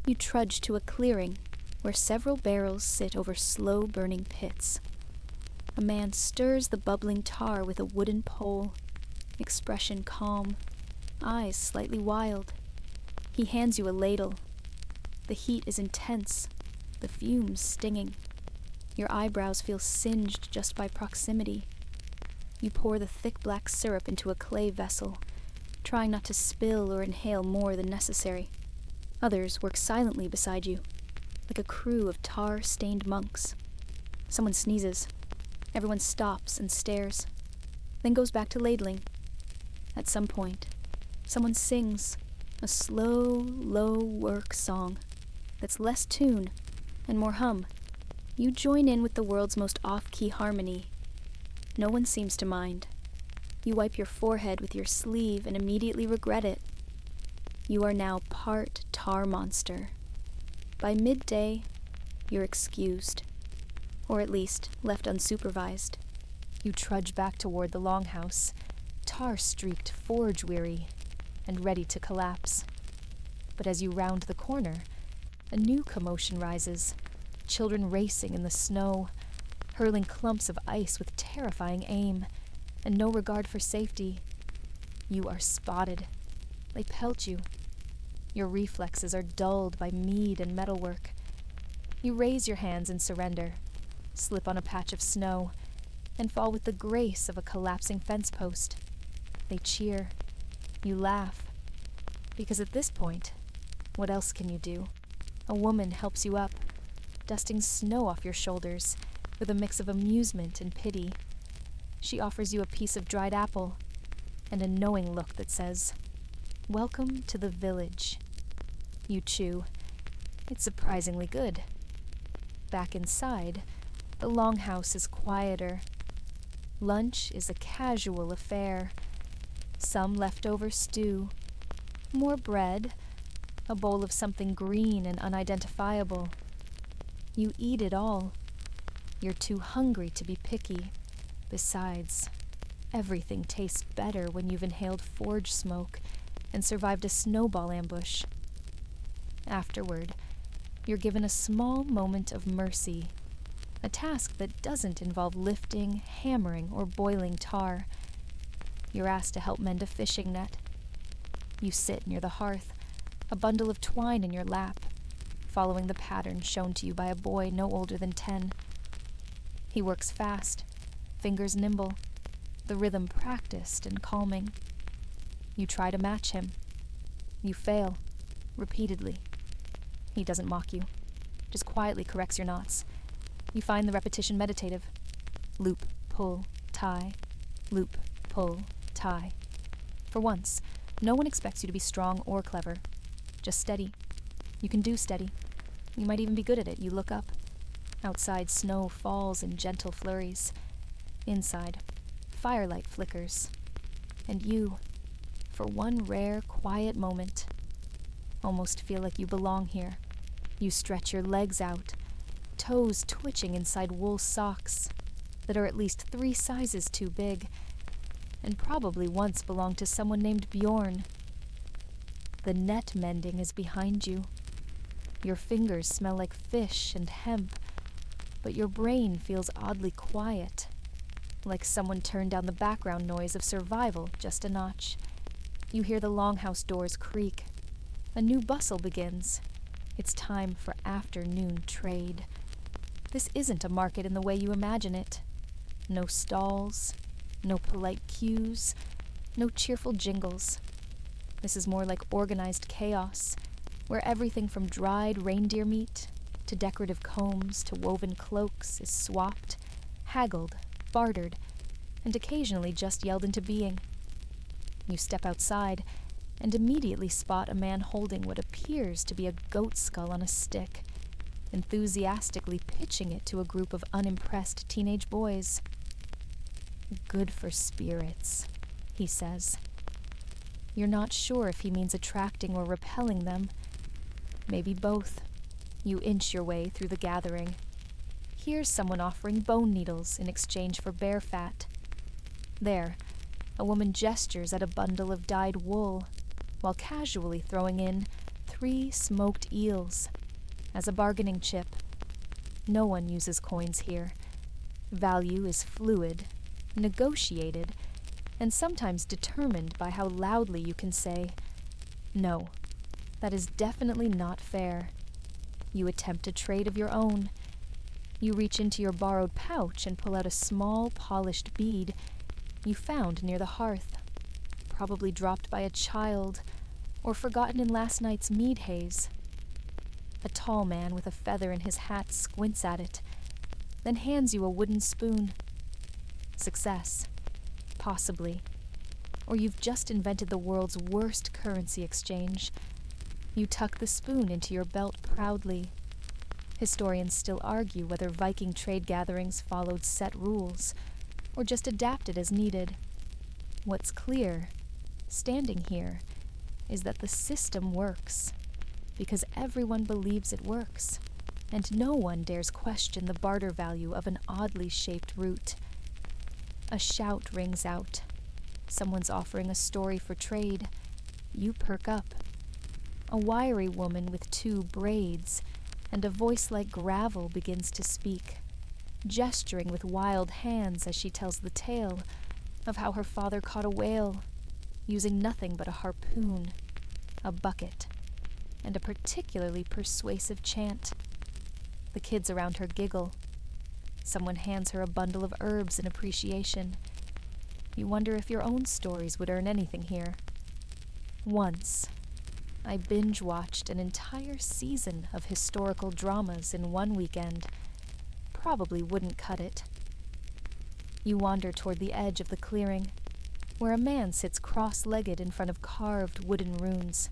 You trudge to a clearing where several barrels sit over slow-burning pits. A man stirs the bubbling tar with a wooden pole, expression calm, eyes slightly wild. He hands you a ladle. The heat is intense, the fumes stinging. Your eyebrows feel singed just by proximity. You pour the thick black syrup into a clay vessel, trying not to spill or inhale more than necessary. Others work silently beside you, like a crew of tar-stained monks. Someone sneezes. Everyone stops and stares, then goes back to ladling. At some point, someone sings a slow, low-work song that's less tune and more hum. You join in with the world's most off-key harmony. No one seems to mind. You wipe your forehead with your sleeve and immediately regret it. You are now part tar monster. By midday, you're excused, or at least left unsupervised. You trudge back toward the Longhouse, tar-streaked, forge-weary, and ready to collapse. But as you round the corner, a new commotion rises. Children racing in the snow, hurling clumps of ice with terrifying aim, and no regard for safety. You are spotted. They pelt you. Your reflexes are dulled by mead and metalwork. You raise your hands in surrender, slip on a patch of snow, and fall with the grace of a collapsing fence post. They cheer. You laugh. Because at this point, what else can you do? A woman helps you up, dusting snow off your shoulders with a mix of amusement and pity. She offers you a piece of dried apple and a knowing look that says, "Welcome to the village." You chew. It's surprisingly good. Back inside, the Longhouse is quieter. Lunch is a casual affair. Some leftover stew, more bread, a bowl of something green and unidentifiable. You eat it all. You're too hungry to be picky. Besides, everything tastes better when you've inhaled forge smoke and survived a snowball ambush. Afterward, you're given a small moment of mercy, a task that doesn't involve lifting, hammering, or boiling tar. You're asked to help mend a fishing net. You sit near the hearth, a bundle of twine in your lap, following the pattern shown to you by a boy no older than 10. He works fast, fingers nimble, the rhythm practiced and calming. You try to match him. You fail, repeatedly. He doesn't mock you, just quietly corrects your knots. You find the repetition meditative. Loop, pull, tie. Loop, pull, tie. For once, no one expects you to be strong or clever. Just steady. You can do steady. You might even be good at it. You look up. Outside, snow falls in gentle flurries. Inside, firelight flickers. And you, for one rare, quiet moment, almost feel like you belong here. You stretch your legs out, toes twitching inside wool socks that are at least 3 sizes too big, and probably once belonged to someone named Bjorn. The net mending is behind you. Your fingers smell like fish and hemp, but your brain feels oddly quiet, like someone turned down the background noise of survival just a notch. You hear the Longhouse doors creak. A new bustle begins. It's time for afternoon trade. This isn't a market in the way you imagine it. No stalls, no polite cues, no cheerful jingles. This is more like organized chaos, where everything from dried reindeer meat to decorative combs to woven cloaks is swapped, haggled, bartered, and occasionally just yelled into being. You step outside and immediately spot a man holding what appears to be a goat skull on a stick, enthusiastically pitching it to a group of unimpressed teenage boys. "Good for spirits," he says. You're not sure if he means attracting or repelling them. Maybe both. You inch your way through the gathering. Here's someone offering bone needles in exchange for bear fat. There, a woman gestures at a bundle of dyed wool, while casually throwing in 3 smoked eels as a bargaining chip. No one uses coins here. Value is fluid, negotiated, and sometimes determined by how loudly you can say, "No, that is definitely not fair." You attempt a trade of your own. You reach into your borrowed pouch and pull out a small, polished bead you found near the hearth, probably dropped by a child or forgotten in last night's mead haze. A tall man with a feather in his hat squints at it, then hands you a wooden spoon. Success. Possibly. Or you've just invented the world's worst currency exchange. You tuck the spoon into your belt proudly. Historians still argue whether Viking trade gatherings followed set rules, or just adapted as needed. What's clear, standing here, is that the system works, because everyone believes it works, and no one dares question the barter value of an oddly shaped root. A shout rings out. Someone's offering a story for trade. You perk up. A wiry woman with 2 braids and a voice like gravel begins to speak, gesturing with wild hands as she tells the tale of how her father caught a whale, using nothing but a harpoon, a bucket, and a particularly persuasive chant. The kids around her giggle. Someone hands her a bundle of herbs in appreciation. You wonder if your own stories would earn anything here. Once, I binge-watched an entire season of historical dramas in one weekend. Probably wouldn't cut it. You wander toward the edge of the clearing, where a man sits cross-legged in front of carved wooden runes.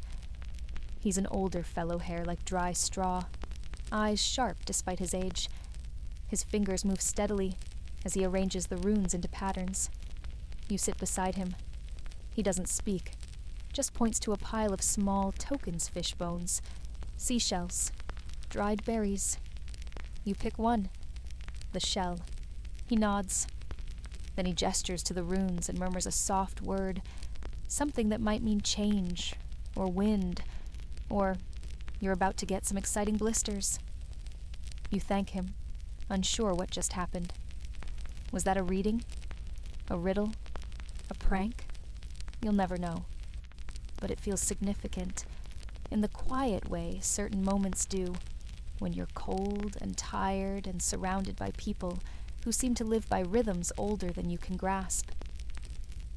He's an older fellow hair like dry straw, eyes sharp despite his age. His fingers move steadily as he arranges the runes into patterns. You sit beside him. He doesn't speak, just points to a pile of small tokens fish bones, seashells, dried berries. You pick one, the shell. He nods. Then he gestures to the runes and murmurs a soft word, something that might mean change, or wind, or you're about to get some exciting blisters. You thank him, unsure what just happened. Was that a reading? A riddle? A prank? You'll never know. But it feels significant, in the quiet way certain moments do, when you're cold and tired and surrounded by people who seem to live by rhythms older than you can grasp.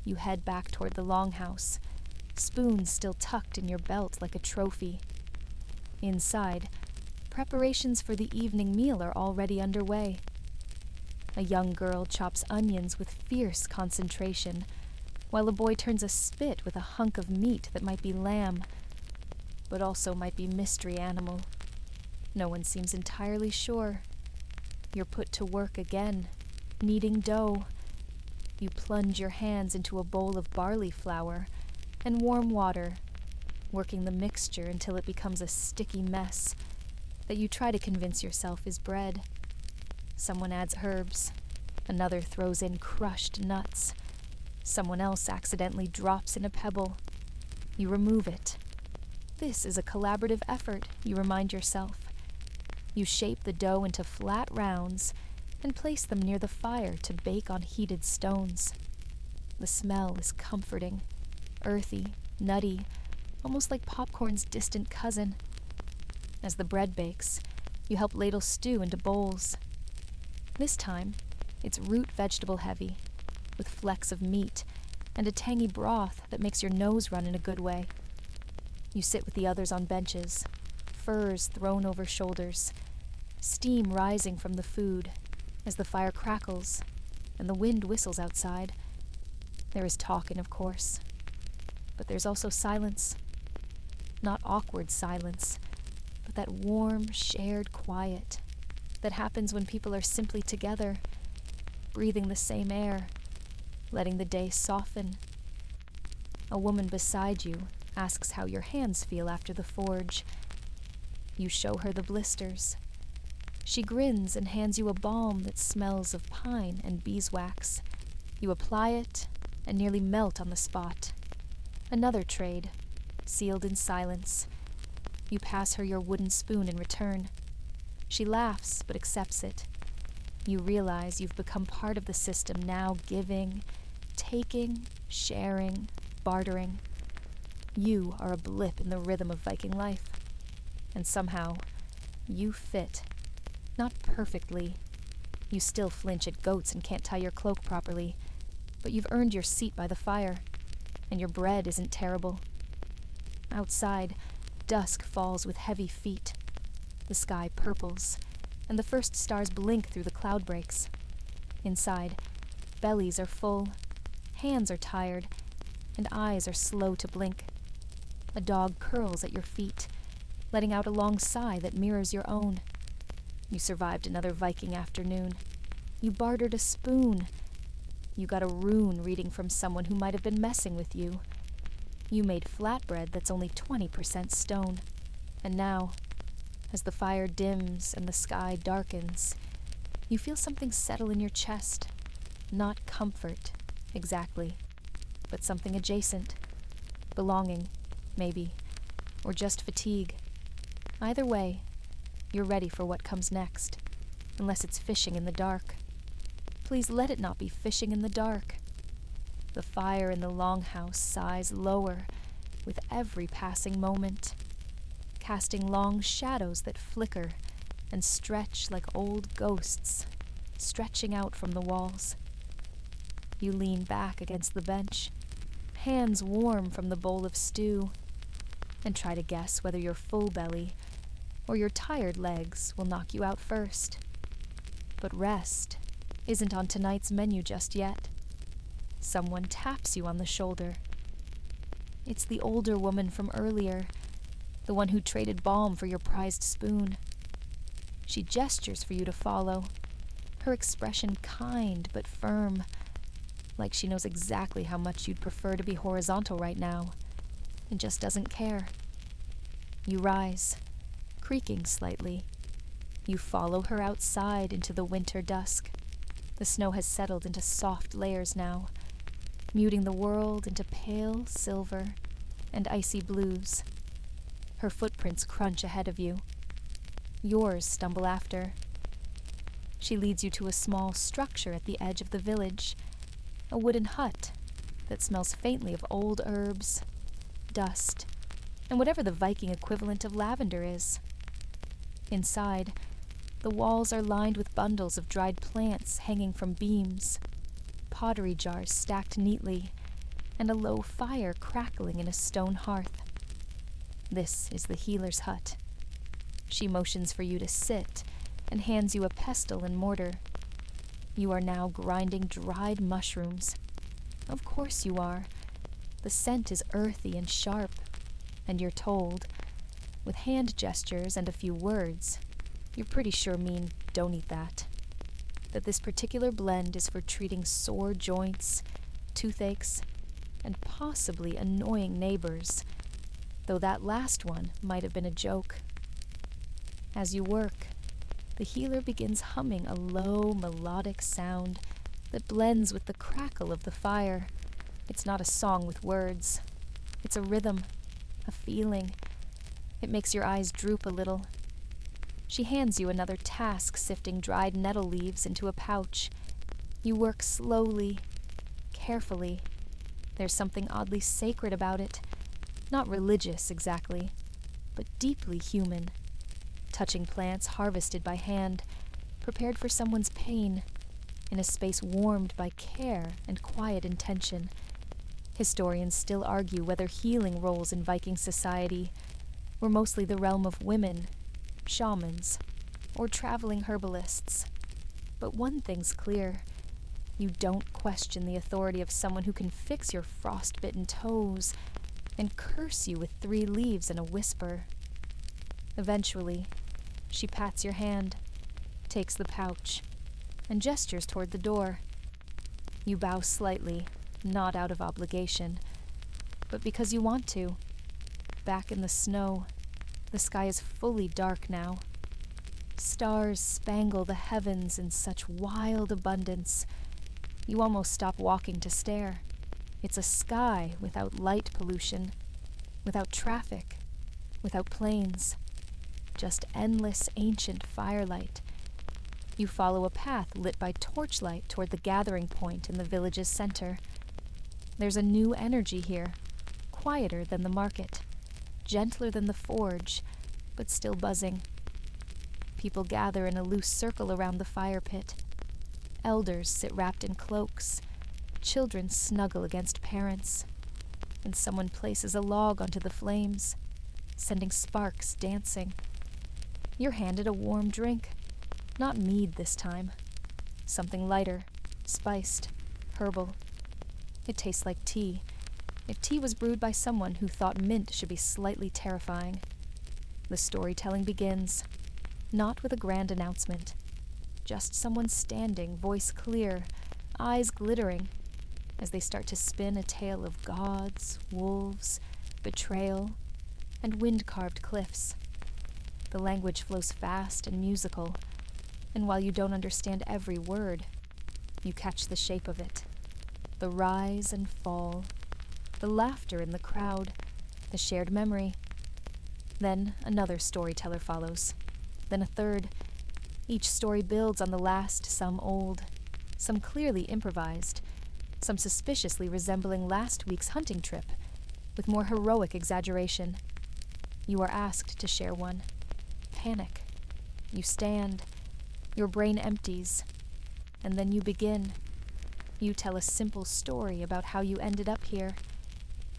You head back toward the Longhouse, spoons still tucked in your belt like a trophy. Inside, preparations for the evening meal are already underway. A young girl chops onions with fierce concentration, while a boy turns a spit with a hunk of meat that might be lamb, but also might be mystery animal. No one seems entirely sure. You're put to work again, kneading dough. You plunge your hands into a bowl of barley flour and warm water, working the mixture until it becomes a sticky mess that you try to convince yourself is bread. Someone adds herbs. Another throws in crushed nuts. Someone else accidentally drops in a pebble. You remove it. This is a collaborative effort, you remind yourself. You shape the dough into flat rounds and place them near the fire to bake on heated stones. The smell is comforting, earthy, nutty, almost like popcorn's distant cousin. As the bread bakes, you help ladle stew into bowls. This time, it's root vegetable heavy, with flecks of meat and a tangy broth that makes your nose run in a good way. You sit with the others on benches, furs thrown over shoulders, steam rising from the food as the fire crackles and the wind whistles outside. There is talking, of course, but there's also silence. Not awkward silence, but that warm, shared quiet that happens when people are simply together, breathing the same air, letting the day soften. A woman beside you asks how your hands feel after the forge. You show her the blisters. She grins and hands you a balm that smells of pine and beeswax. You apply it and nearly melt on the spot. Another trade, sealed in silence. You pass her your wooden spoon in return. She laughs but accepts it. You realize you've become part of the system now, giving, taking, sharing, bartering. You are a blip in the rhythm of Viking life. And somehow, you fit. Not perfectly. You still flinch at goats and can't tie your cloak properly, but you've earned your seat by the fire, and your bread isn't terrible. Outside, dusk falls with heavy feet. The sky purples, and the first stars blink through the cloud breaks. Inside, bellies are full, hands are tired, and eyes are slow to blink. A dog curls at your feet, letting out a long sigh that mirrors your own. You survived another Viking afternoon. You bartered a spoon. You got a rune reading from someone who might have been messing with you. You made flatbread that's only 20% stone. And now, as the fire dims and the sky darkens, you feel something settle in your chest. Not comfort, exactly, but something adjacent. Belonging, maybe, or just fatigue. Either way, you're ready for what comes next, unless it's fishing in the dark. Please let it not be fishing in the dark. The fire in the Longhouse sighs lower with every passing moment, casting long shadows that flicker and stretch like old ghosts, stretching out from the walls. You lean back against the bench, hands warm from the bowl of stew, and try to guess whether your full belly or your tired legs will knock you out first. But rest isn't on tonight's menu just yet. Someone taps you on the shoulder. It's the older woman from earlier, the one who traded balm for your prized spoon. She gestures for you to follow, her expression kind but firm, like she knows exactly how much you'd prefer to be horizontal right now, and just doesn't care. You rise, creaking slightly. You follow her outside into the winter dusk. The snow has settled into soft layers now, muting the world into pale silver and icy blues. Her footprints crunch ahead of you. Yours stumble after. She leads you to a small structure at the edge of the village, a wooden hut that smells faintly of old herbs, dust, and whatever the Viking equivalent of lavender is. Inside, the walls are lined with bundles of dried plants hanging from beams, pottery jars stacked neatly, and a low fire crackling in a stone hearth. This is the healer's hut. She motions for you to sit and hands you a pestle and mortar. You are now grinding dried mushrooms. Of course you are. The scent is earthy and sharp, and you're told, with hand gestures and a few words, you're pretty sure mean don't eat that this particular blend is for treating sore joints, toothaches, and possibly annoying neighbors, though that last one might have been a joke. As you work, the healer begins humming a low, melodic sound that blends with the crackle of the fire. It's not a song with words. It's a rhythm, a feeling. It makes your eyes droop a little. She hands you another task, sifting dried nettle leaves into a pouch. You work slowly, carefully. There's something oddly sacred about it. Not religious, exactly, but deeply human. Touching plants harvested by hand, prepared for someone's pain, in a space warmed by care and quiet intention. Historians still argue whether healing roles in Viking society were mostly the realm of women, shamans, or traveling herbalists. But one thing's clear. You don't question the authority of someone who can fix your frostbitten toes and curse you with 3 leaves and a whisper. Eventually, she pats your hand, takes the pouch, and gestures toward the door. You bow slightly, not out of obligation, but because you want to. Back in the snow, the sky is fully dark now. Stars spangle the heavens in such wild abundance. You almost stop walking to stare. It's a sky without light pollution, without traffic, without planes. Just endless ancient firelight. You follow a path lit by torchlight toward the gathering point in the village's center. There's a new energy here, quieter than the market, gentler than the forge, but still buzzing. People gather in a loose circle around the fire pit. Elders sit wrapped in cloaks. Children snuggle against parents. And someone places a log onto the flames, sending sparks dancing. You're handed a warm drink. Not mead this time. Something lighter, spiced, herbal. It tastes like tea, if tea was brewed by someone who thought mint should be slightly terrifying. The storytelling begins, not with a grand announcement. Just someone standing, voice clear, eyes glittering, as they start to spin a tale of gods, wolves, betrayal, and wind-carved cliffs. The language flows fast and musical, and while you don't understand every word, you catch the shape of it. The rise and fall, the laughter in the crowd, the shared memory. Then another storyteller follows, then a third. Each story builds on the last, some old, some clearly improvised, some suspiciously resembling last week's hunting trip, with more heroic exaggeration. You are asked to share one. Panic. You stand. Your brain empties. And then you begin. You tell a simple story about how you ended up here,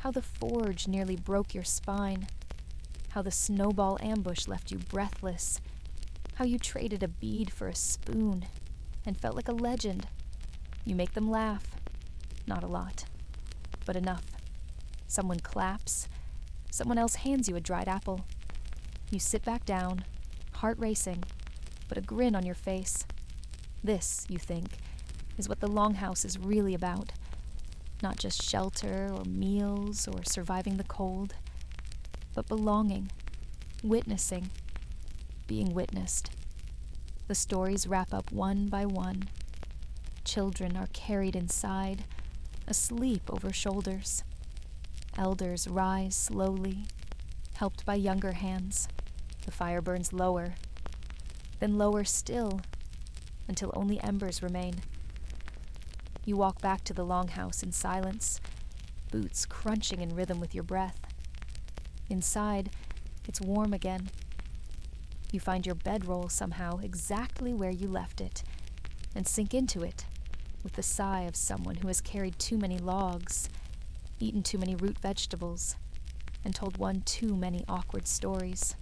how the forge nearly broke your spine, how the snowball ambush left you breathless, how you traded a bead for a spoon and felt like a legend. You make them laugh. Not a lot, but enough. Someone claps. Someone else hands you a dried apple. You sit back down, heart racing, but a grin on your face. This, you think, is what the Longhouse is really about. Not just shelter or meals or surviving the cold, but belonging, witnessing, being witnessed. The stories wrap up one by one. Children are carried inside, asleep over shoulders. Elders rise slowly, helped by younger hands. The fire burns lower, then lower still, until only embers remain. You walk back to the Longhouse in silence, boots crunching in rhythm with your breath. Inside, it's warm again. You find your bedroll somehow exactly where you left it, and sink into it with the sigh of someone who has carried too many logs, eaten too many root vegetables, and told one too many awkward stories.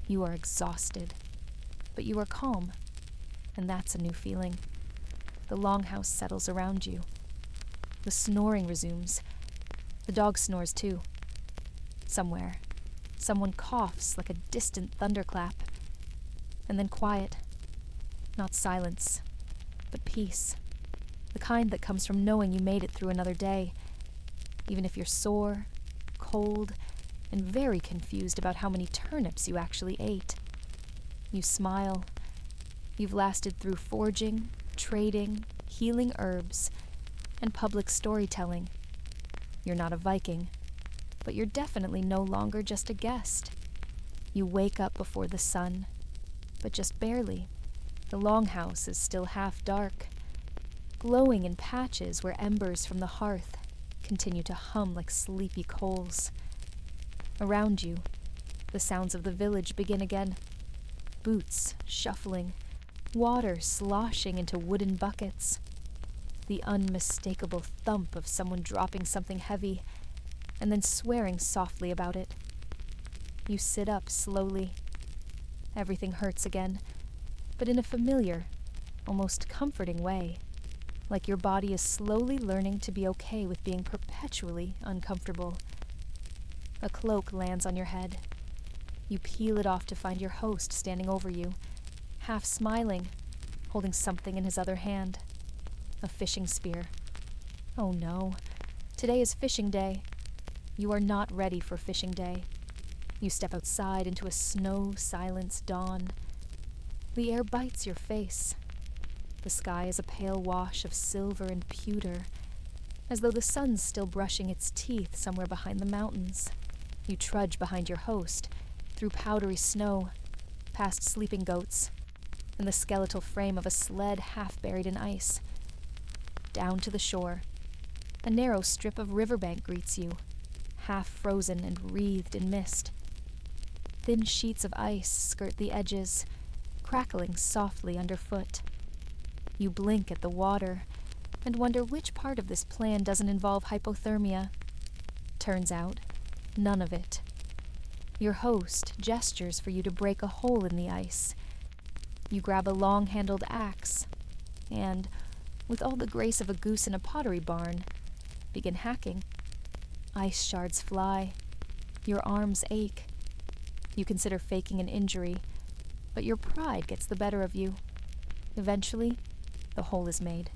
You are exhausted, but you are calm, and that's a new feeling. The Longhouse settles around you. The snoring resumes. The dog snores too. Somewhere, someone coughs like a distant thunderclap, and then quiet. Not silence, but peace. The kind that comes from knowing you made it through another day, even if you're sore, cold, and very confused about how many turnips you actually ate. You smile. You've lasted through forging, trading, healing herbs, and public storytelling. You're not a Viking, but you're definitely no longer just a guest. You wake up before the sun, but just barely. The Longhouse is still half dark, glowing in patches where embers from the hearth continue to hum like sleepy coals. Around you, the sounds of the village begin again. Boots shuffling, water sloshing into wooden buckets, the unmistakable thump of someone dropping something heavy and then swearing softly about it. You sit up slowly. Everything hurts again, but in a familiar, almost comforting way, like your body is slowly learning to be okay with being perpetually uncomfortable. A cloak lands on your head. You peel it off to find your host standing over you, half smiling, holding something in his other hand. A fishing spear. Oh no, today is fishing day. You are not ready for fishing day. You step outside into a snow-silenced dawn. The air bites your face. The sky is a pale wash of silver and pewter, as though the sun's still brushing its teeth somewhere behind the mountains. You trudge behind your host, through powdery snow, past sleeping goats, and the skeletal frame of a sled half buried in ice. Down to the shore. A narrow strip of riverbank greets you, half frozen and wreathed in mist. Thin sheets of ice skirt the edges, crackling softly underfoot. You blink at the water and wonder which part of this plan doesn't involve hypothermia. Turns out, none of it. Your host gestures for you to break a hole in the ice. You grab a long-handled axe and, with all the grace of a goose in a pottery barn, begin hacking. Ice shards fly. Your arms ache. You consider faking an injury, but your pride gets the better of you. Eventually, the hole is made.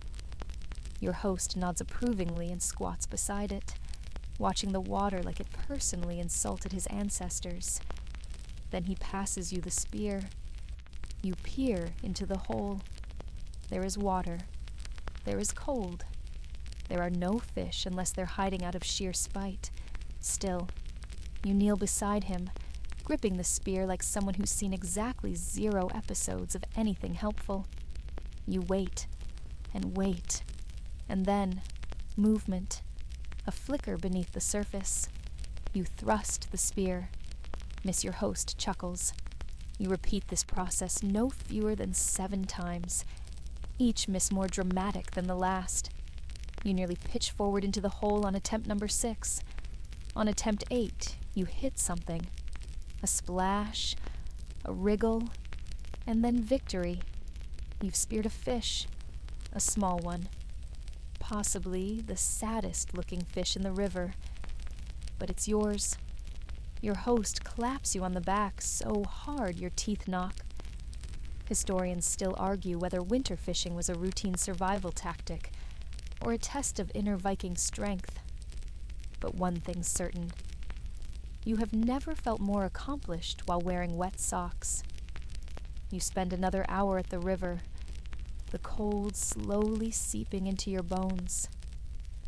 Your host nods approvingly and squats beside it, watching the water like it personally insulted his ancestors. Then he passes you the spear. You peer into the hole. There is water. There is cold. There are no fish unless they're hiding out of sheer spite. Still, you kneel beside him, gripping the spear like someone who's seen exactly 0 episodes of anything helpful. You wait, and wait, and then, movement, a flicker beneath the surface. You thrust the spear. Miss your host chuckles. You repeat this process no fewer than 7 times, each miss more dramatic than the last. You nearly pitch forward into the hole on attempt number 6. On attempt 8, you hit something. A splash, a wriggle, and then victory. You've speared a fish, a small one. Possibly the saddest-looking fish in the river. But it's yours. Your host claps you on the back so hard your teeth knock. Historians still argue whether winter fishing was a routine survival tactic or a test of inner Viking strength. But one thing's certain. You have never felt more accomplished while wearing wet socks. You spend another hour at the river, the cold slowly seeping into your bones,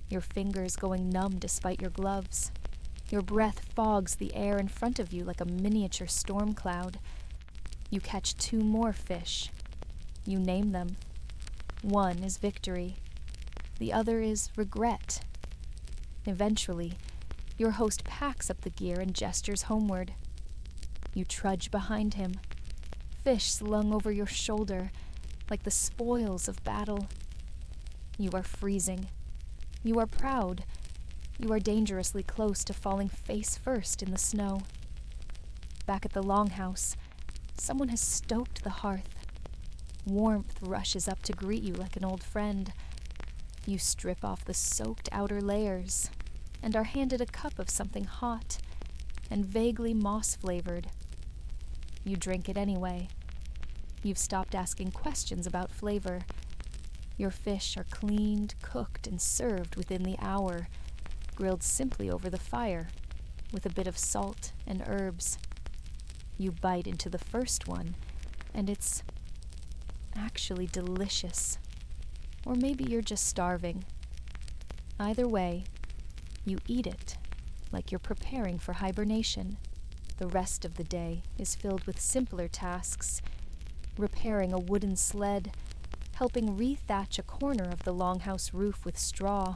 your fingers going numb despite your gloves. Your breath fogs the air in front of you like a miniature storm cloud. You catch 2 more fish. You name them. One is victory. The other is regret. Eventually, your host packs up the gear and gestures homeward. You trudge behind him, fish slung over your shoulder like the spoils of battle. You are freezing. You are proud. You are dangerously close to falling face first in the snow. Back at the Longhouse, someone has stoked the hearth. Warmth rushes up to greet you like an old friend. You strip off the soaked outer layers and are handed a cup of something hot and vaguely moss-flavored. You drink it anyway. You've stopped asking questions about flavor. Your fish are cleaned, cooked, and served within the hour, grilled simply over the fire, with a bit of salt and herbs. You bite into the first one, and it's actually delicious. Or maybe you're just starving. Either way, you eat it, like you're preparing for hibernation. The rest of the day is filled with simpler tasks, repairing a wooden sled, helping rethatch a corner of the Longhouse roof with straw,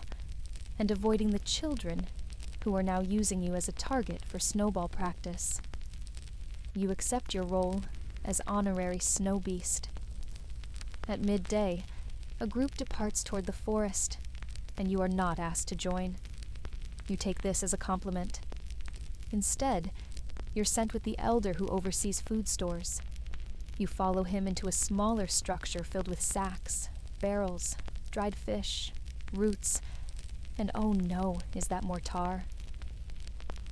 and avoiding the children who are now using you as a target for snowball practice. You accept your role as honorary snow beast. At midday, a group departs toward the forest, and you are not asked to join. You take this as a compliment. Instead, you're sent with the elder who oversees food stores. You follow him into a smaller structure filled with sacks, barrels, dried fish, roots, and oh no, is that mortar.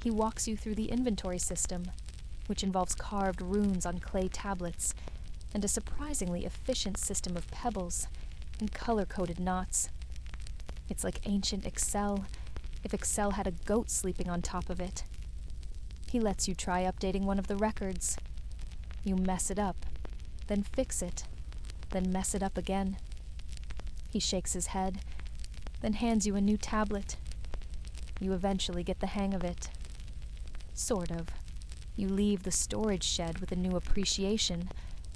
He walks you through the inventory system, which involves carved runes on clay tablets and a surprisingly efficient system of pebbles and color-coded knots. It's like ancient Excel, if Excel had a goat sleeping on top of it. He lets you try updating one of the records. You mess it up, then fix it, then mess it up again. He shakes his head, then hands you a new tablet. You eventually get the hang of it. Sort of. You leave the storage shed with a new appreciation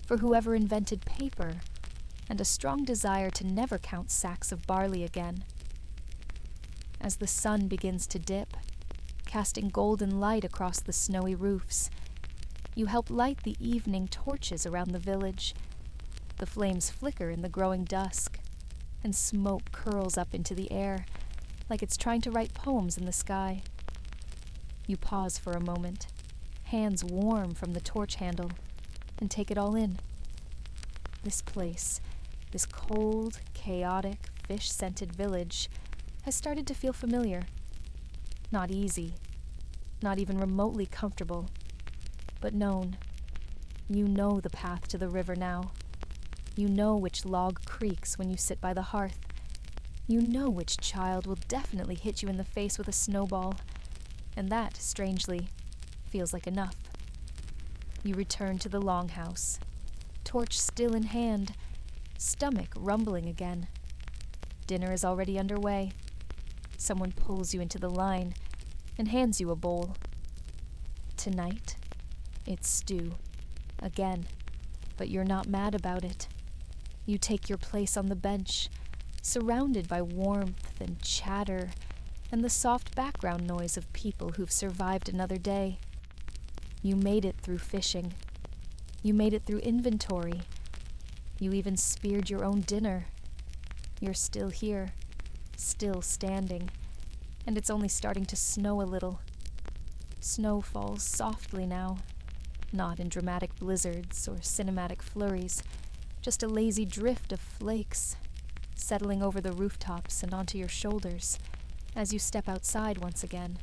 for whoever invented paper and a strong desire to never count sacks of barley again. As the sun begins to dip, casting golden light across the snowy roofs, you help light the evening torches around the village. The flames flicker in the growing dusk, and smoke curls up into the air, like it's trying to write poems in the sky. You pause for a moment, hands warm from the torch handle, and take it all in. This place, this cold, chaotic, fish-scented village, has started to feel familiar. Not easy, not even remotely comfortable, but known. You know the path to the river now. You know which log creaks when you sit by the hearth. You know which child will definitely hit you in the face with a snowball, and that, strangely, feels like enough. You return to the Longhouse, torch still in hand, stomach rumbling again. Dinner is already underway. Someone pulls you into the line and hands you a bowl. Tonight, it's stew. Again, but you're not mad about it. You take your place on the bench, surrounded by warmth and chatter and the soft background noise of people who've survived another day. You made it through fishing. You made it through inventory. You even speared your own dinner. You're still here, still standing, and it's only starting to snow a little. Snow falls softly now, not in dramatic blizzards or cinematic flurries, just a lazy drift of flakes, settling over the rooftops and onto your shoulders as you step outside once again.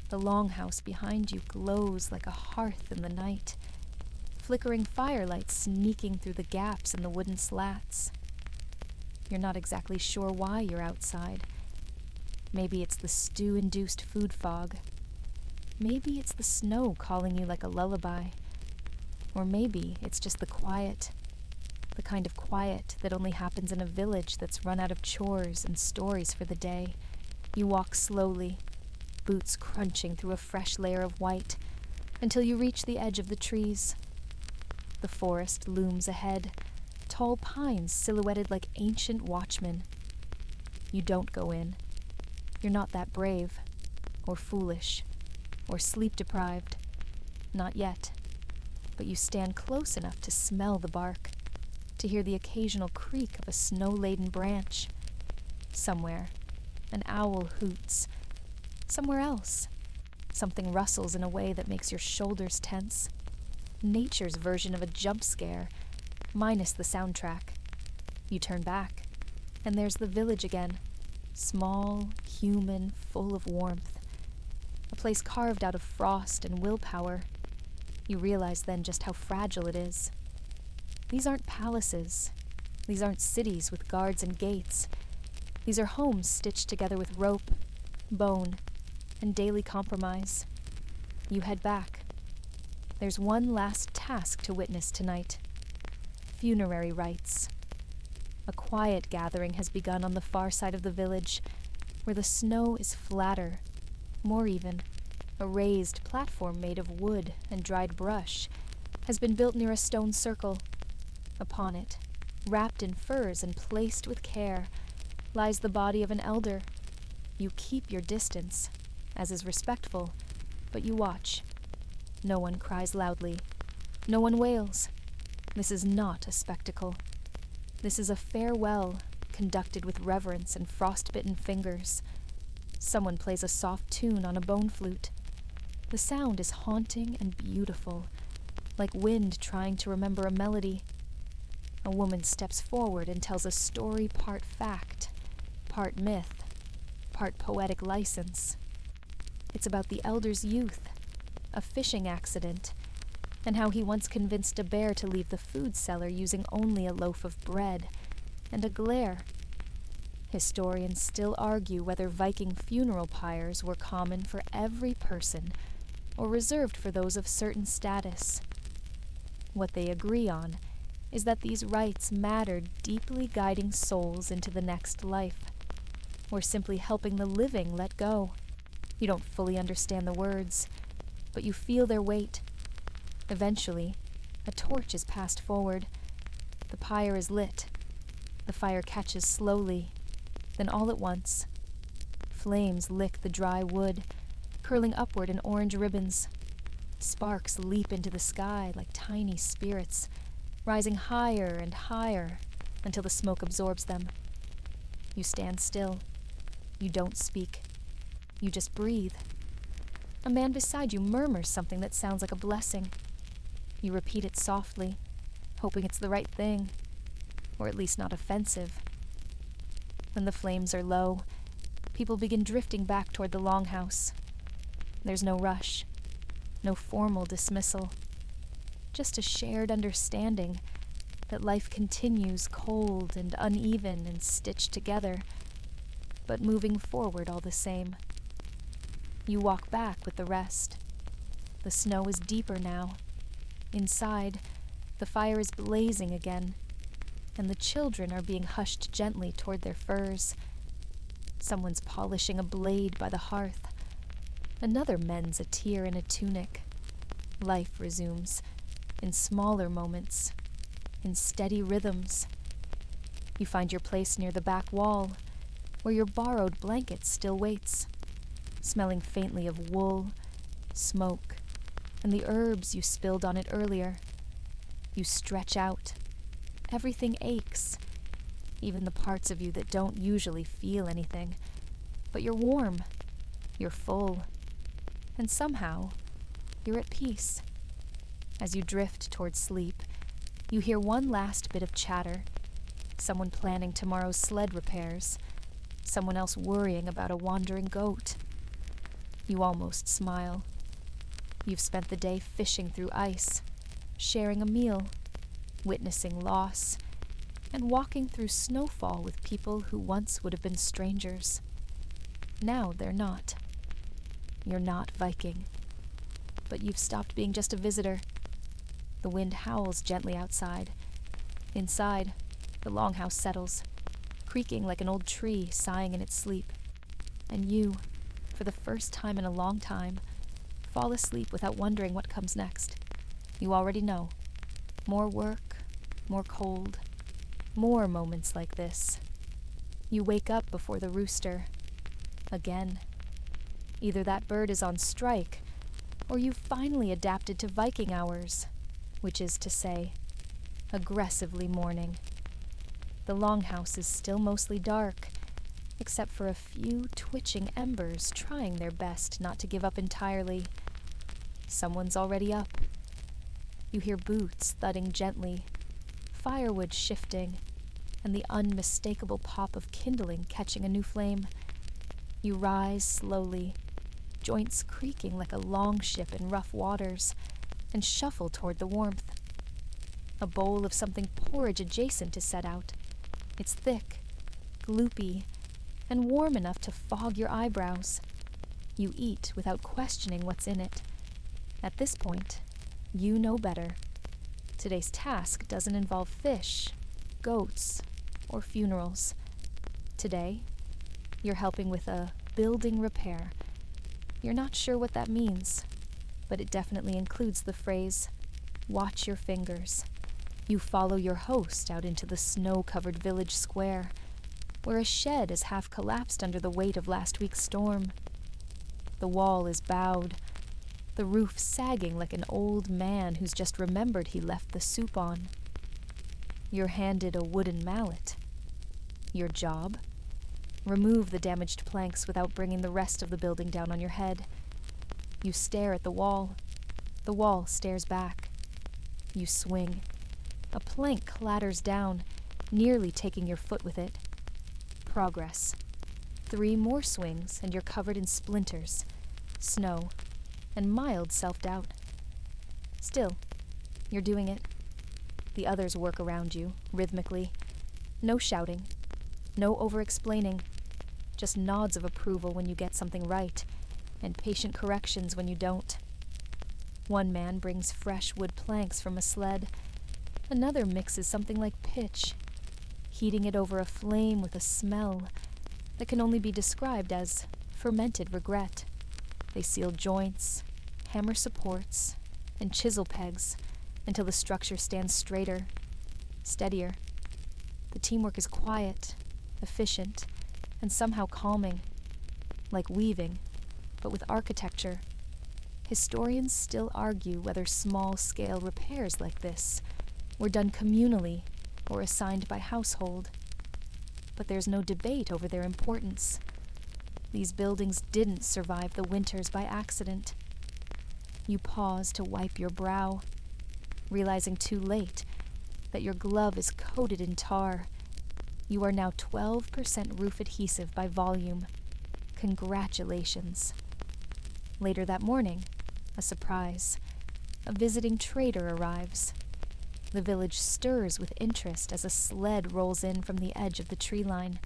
The Longhouse behind you glows like a hearth in the night, flickering firelight sneaking through the gaps in the wooden slats. You're not exactly sure why you're outside. Maybe it's the stew-induced food fog. Maybe it's the snow calling you like a lullaby. Or maybe it's just the quiet. The kind of quiet that only happens in a village that's run out of chores and stories for the day. You walk slowly, boots crunching through a fresh layer of white, until you reach the edge of the trees. The forest looms ahead, tall pines silhouetted like ancient watchmen. You don't go in. You're not that brave, or foolish, or sleep-deprived. Not yet. But you stand close enough to smell the bark, to hear the occasional creak of a snow-laden branch. Somewhere, an owl hoots. Somewhere else, something rustles in a way that makes your shoulders tense. Nature's version of a jump scare, minus the soundtrack. You turn back, and there's the village again. Small, human, full of warmth. A place carved out of frost and willpower. You realize then just how fragile it is. These aren't palaces. These aren't cities with guards and gates. These are homes stitched together with rope, bone, and daily compromise. You head back. There's one last task to witness tonight. Funerary rites. A quiet gathering has begun on the far side of the village, where the snow is flatter, more even, a raised platform made of wood and dried brush, has been built near a stone circle. Upon it, wrapped in furs and placed with care, lies the body of an elder. You keep your distance, as is respectful, but you watch. No one cries loudly. No one wails. This is not a spectacle. This is a farewell, conducted with reverence and frostbitten fingers. Someone plays a soft tune on a bone flute. The sound is haunting and beautiful, like wind trying to remember a melody. A woman steps forward and tells a story part fact, part myth, part poetic license. It's about the elder's youth, a fishing accident, and how he once convinced a bear to leave the food cellar using only a loaf of bread and a glare. Historians still argue whether Viking funeral pyres were common for every person or reserved for those of certain status. What they agree on is that these rites mattered deeply guiding souls into the next life, or simply helping the living let go. You don't fully understand the words, but you feel their weight. Eventually, a torch is passed forward. The pyre is lit. The fire catches slowly. Then all at once, flames lick the dry wood, curling upward in orange ribbons. Sparks leap into the sky like tiny spirits, rising higher and higher until the smoke absorbs them. You stand still. You don't speak. You just breathe. A man beside you murmurs something that sounds like a blessing. You repeat it softly, hoping it's the right thing, or at least not offensive. When the flames are low, people begin drifting back toward the Longhouse. There's no rush, no formal dismissal, just a shared understanding that life continues cold and uneven and stitched together, but moving forward all the same. You walk back with the rest. The snow is deeper now. Inside, the fire is blazing again, and the children are being hushed gently toward their furs. Someone's polishing a blade by the hearth. Another mends a tear in a tunic. Life resumes, in smaller moments, in steady rhythms. You find your place near the back wall, where your borrowed blanket still waits, smelling faintly of wool, smoke, and the herbs you spilled on it earlier. You stretch out. Everything aches, even the parts of you that don't usually feel anything. But you're warm, you're full, and somehow you're at peace. As you drift towards sleep, you hear one last bit of chatter. Someone planning tomorrow's sled repairs, someone else worrying about a wandering goat. You almost smile. You've spent the day fishing through ice, sharing a meal, witnessing loss, and walking through snowfall with people who once would have been strangers. Now they're not. You're not Viking. But you've stopped being just a visitor. The wind howls gently outside. Inside, the Longhouse settles, creaking like an old tree sighing in its sleep. And you, for the first time in a long time, fall asleep without wondering what comes next. You already know. More work, more cold, more moments like this. You wake up before the rooster. Again. Either that bird is on strike, or you've finally adapted to Viking hours, which is to say, aggressively morning. The Longhouse is still mostly dark, except for a few twitching embers trying their best not to give up entirely. Someone's already up. You hear boots thudding gently, firewood shifting, and the unmistakable pop of kindling catching a new flame. You rise slowly, joints creaking like a longship in rough waters, and shuffle toward the warmth. A bowl of something porridge adjacent is set out. It's thick, gloopy, and warm enough to fog your eyebrows. You eat without questioning what's in it. At this point, you know better. Today's task doesn't involve fish, goats, or funerals. Today, you're helping with a building repair. You're not sure what that means, but it definitely includes the phrase, Watch your fingers. You follow your host out into the snow-covered village square, where a shed is half collapsed under the weight of last week's storm. The wall is bowed, the roof sagging like an old man who's just remembered he left the soup on. You're handed a wooden mallet. Your job? Remove the damaged planks without bringing the rest of the building down on your head. You stare at the wall. The wall stares back. You swing. A plank clatters down, nearly taking your foot with it. Progress. 3 more swings and you're covered in splinters, snow, and mild self-doubt. Still, you're doing it. The others work around you, rhythmically. No shouting, no over-explaining, just nods of approval when you get something right, and patient corrections when you don't. One man brings fresh wood planks from a sled. Another mixes something like pitch, heating it over a flame with a smell that can only be described as fermented regret. They seal joints, hammer supports, and chisel pegs until the structure stands straighter, steadier. The teamwork is quiet, efficient, and somehow calming, like weaving, but with architecture. Historians still argue whether small-scale repairs like this were done communally or assigned by household. But there's no debate over their importance. These buildings didn't survive the winters by accident. You pause to wipe your brow, realizing too late that your glove is coated in tar. You are now 12% roof adhesive by volume. Congratulations. Later that morning, a surprise. A visiting trader arrives. The village stirs with interest as a sled rolls in from the edge of the tree line.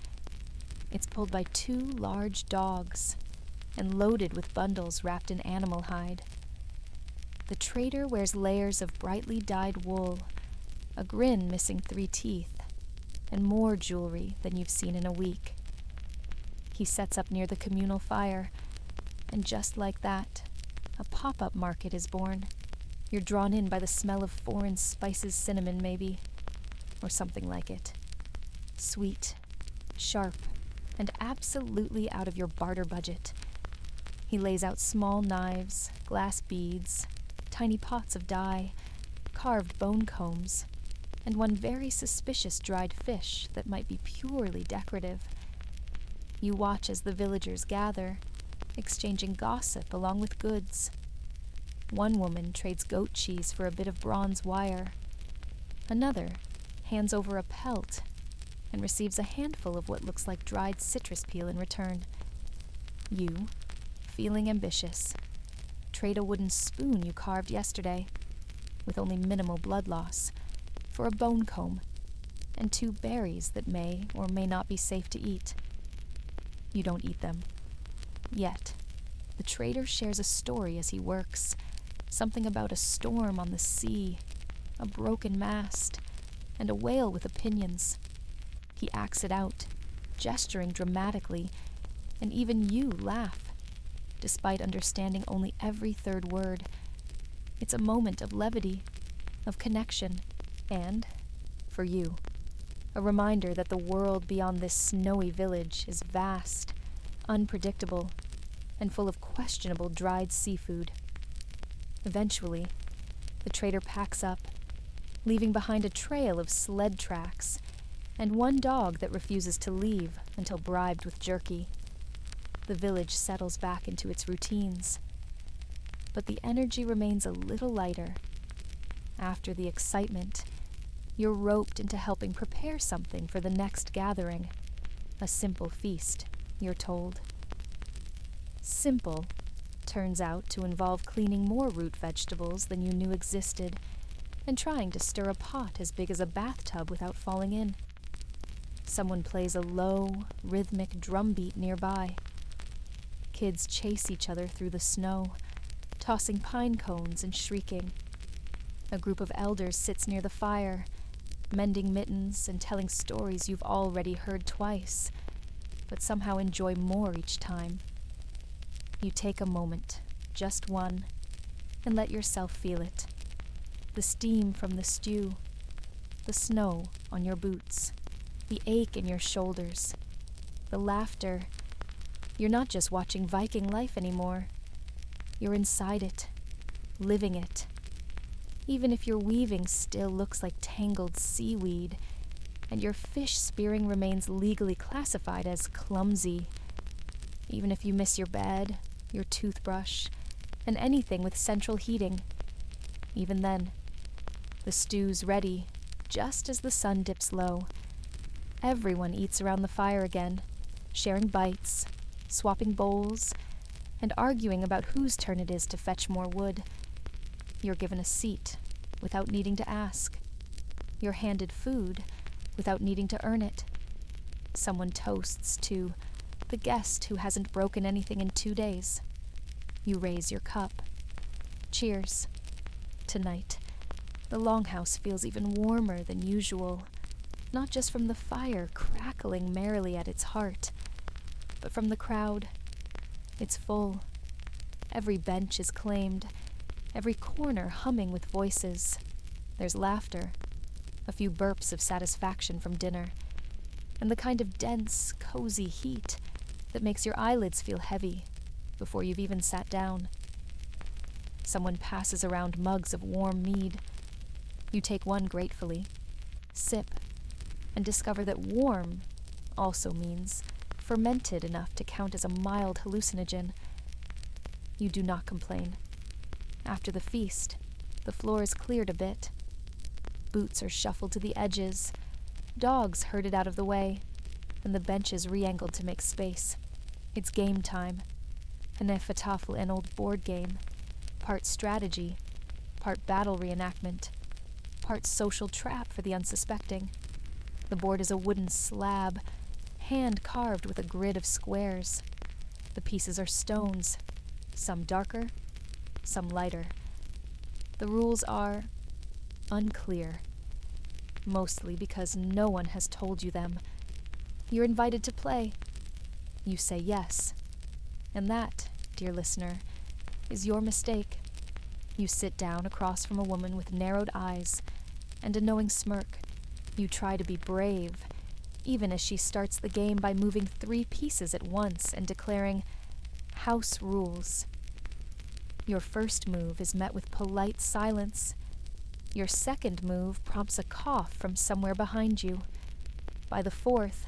It's pulled by 2 large dogs and loaded with bundles wrapped in animal hide. The trader wears layers of brightly dyed wool, a grin missing 3 teeth, and more jewelry than you've seen in a week. He sets up near the communal fire, and just like that, a pop-up market is born. You're drawn in by the smell of foreign spices, cinnamon maybe, or something like it. Sweet, sharp, and absolutely out of your barter budget. He lays out small knives, glass beads, tiny pots of dye, carved bone combs, and one very suspicious dried fish that might be purely decorative. You watch as the villagers gather, exchanging gossip along with goods. One woman trades goat cheese for a bit of bronze wire. Another hands over a pelt and receives a handful of what looks like dried citrus peel in return. You, feeling ambitious, trade a wooden spoon you carved yesterday, with only minimal blood loss, for a bone comb and 2 berries that may or may not be safe to eat. You don't eat them. Yet, the trader shares a story as he works, something about a storm on the sea, a broken mast, and a whale with opinions. He acts it out, gesturing dramatically, and even you laugh, despite understanding only every 3rd word. It's a moment of levity, of connection, and, for you, a reminder that the world beyond this snowy village is vast, unpredictable, and full of questionable dried seafood. Eventually, the trader packs up, leaving behind a trail of sled tracks and 1 dog that refuses to leave until bribed with jerky. The village settles back into its routines, but the energy remains a little lighter. After the excitement, you're roped into helping prepare something for the next gathering, a simple feast, you're told. Simple turns out to involve cleaning more root vegetables than you knew existed and trying to stir a pot as big as a bathtub without falling in. Someone plays a low, rhythmic drum beat nearby. Kids chase each other through the snow, tossing pine cones and shrieking. A group of elders sits near the fire, mending mittens and telling stories you've already heard twice, but somehow enjoy more each time. You take a moment, just one, and let yourself feel it. the steam from the stew, the snow on your boots, the ache in your shoulders, the laughter. You're not just watching Viking life anymore. You're inside it, living it. Even if your weaving still looks like tangled seaweed, and your fish spearing remains legally classified as clumsy. Even if you miss your bed, your toothbrush, and anything with central heating. Even then, the stew's ready, just as the sun dips low. Everyone eats around the fire again, sharing bites, swapping bowls, and arguing about whose turn it is to fetch more wood. You're given a seat without needing to ask. You're handed food without needing to earn it. Someone toasts to the guest who hasn't broken anything in 2 days. You raise your cup. Cheers. Tonight, the Longhouse feels even warmer than usual, not just from the fire crackling merrily at its heart, but from the crowd. It's full. Every bench is claimed, every corner humming with voices. There's laughter, a few burps of satisfaction from dinner, and the kind of dense, cozy heat that makes your eyelids feel heavy before you've even sat down. Someone passes around mugs of warm mead. You take one gratefully, sip, and discover that warm also means fermented enough to count as a mild hallucinogen. You do not complain. After the feast, the floor is cleared a bit. Boots are shuffled to the edges, dogs herded out of the way, and the benches re-angled to make space. It's game time. An Efatafel, an old board game, part strategy, part battle reenactment, part social trap for the unsuspecting. The board is a wooden slab, hand-carved with a grid of squares. The pieces are stones, some darker, some lighter. The rules are unclear, mostly because no one has told you them. You're invited to play. You say yes. And that, dear listener, is your mistake. You sit down across from a woman with narrowed eyes and a knowing smirk. You try to be brave, even as she starts the game by moving 3 pieces at once and declaring, "House rules." Your first move is met with polite silence. Your second move prompts a cough from somewhere behind you. By the 4th,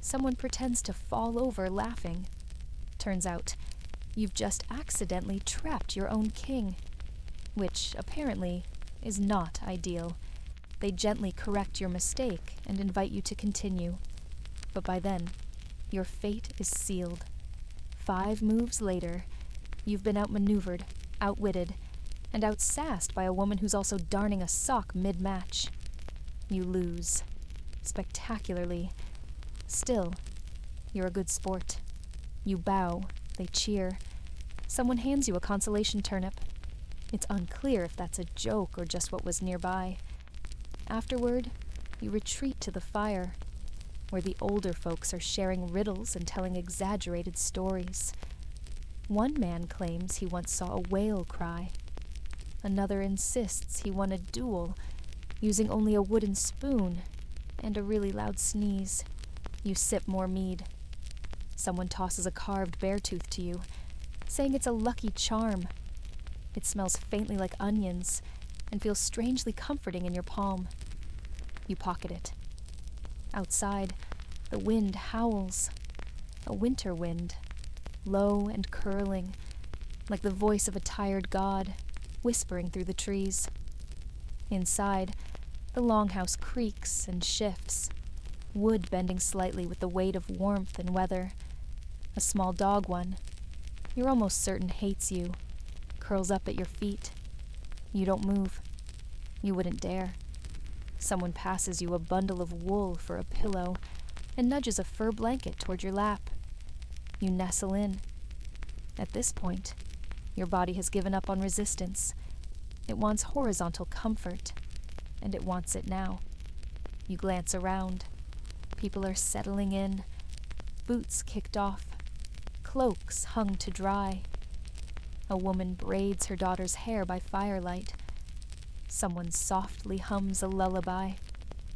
someone pretends to fall over laughing. Turns out, you've just accidentally trapped your own king, which, apparently, is not ideal. They gently correct your mistake and invite you to continue. But by then, your fate is sealed. 5 moves later, you've been outmaneuvered, outwitted, and outsassed by a woman who's also darning a sock mid-match. You lose. Spectacularly. Still, you're a good sport. You bow, they cheer. Someone hands you a consolation turnip. It's unclear if that's a joke or just what was nearby. Afterward, you retreat to the fire, where the older folks are sharing riddles and telling exaggerated stories. One man claims he once saw a whale cry. Another insists he won a duel, using only a wooden spoon and a really loud sneeze. You sip more mead. Someone tosses a carved bear tooth to you, saying it's a lucky charm. It smells faintly like onions and feels strangely comforting in your palm. You pocket it. Outside, the wind howls. A winter wind, low and curling, like the voice of a tired god, whispering through the trees. Inside, the Longhouse creaks and shifts, wood bending slightly with the weight of warmth and weather. A small dog one, you're almost certain hates you, curls up at your feet. You don't move. You wouldn't dare. Someone passes you a bundle of wool for a pillow and nudges a fur blanket toward your lap. You nestle in. At this point, your body has given up on resistance. It wants horizontal comfort, and it wants it now. You glance around. People are settling in, boots kicked off, cloaks hung to dry. A woman braids her daughter's hair by firelight. Someone softly hums a lullaby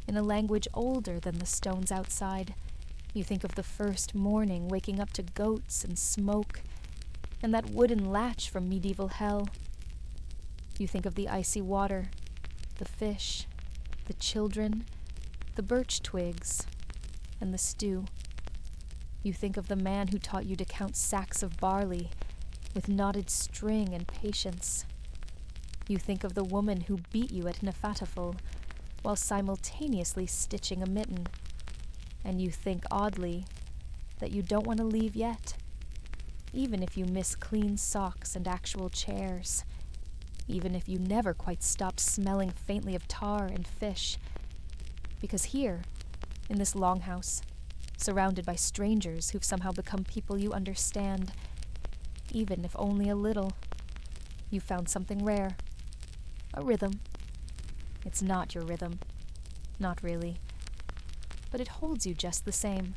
in a language older than the stones outside. You think of the first morning waking up to goats and smoke, and that wooden latch from medieval hell. You think of the icy water, the fish, the children, the birch twigs, and the stew. You think of the man who taught you to count sacks of barley with knotted string and patience. You think of the woman who beat you at Nefataful while simultaneously stitching a mitten. And you think, oddly, that you don't want to leave yet, even if you miss clean socks and actual chairs, even if you never quite stop smelling faintly of tar and fish. Because here, in this longhouse, surrounded by strangers who've somehow become people you understand, even if only a little, you found something rare. A rhythm. It's not your rhythm. Not really. But it holds you just the same.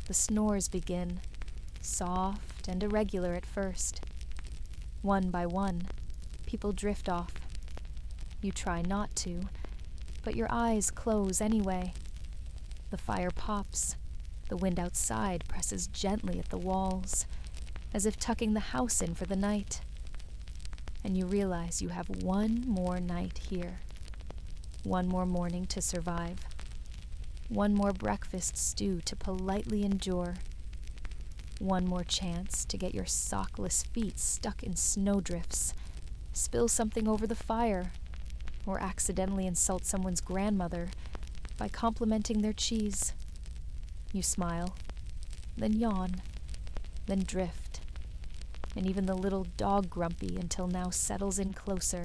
The snores begin, soft and irregular at first. One by one, people drift off. You try not to, but your eyes close anyway. The fire pops. The wind outside presses gently at the walls, as if tucking the house in for the night. And you realize you have one more night here. One more morning to survive. One more breakfast stew to politely endure. One more chance to get your sockless feet stuck in snowdrifts, spill something over the fire, or accidentally insult someone's grandmother by complimenting their cheese. You smile, then yawn, then drift, and even the little dog grumpy until now settles in closer,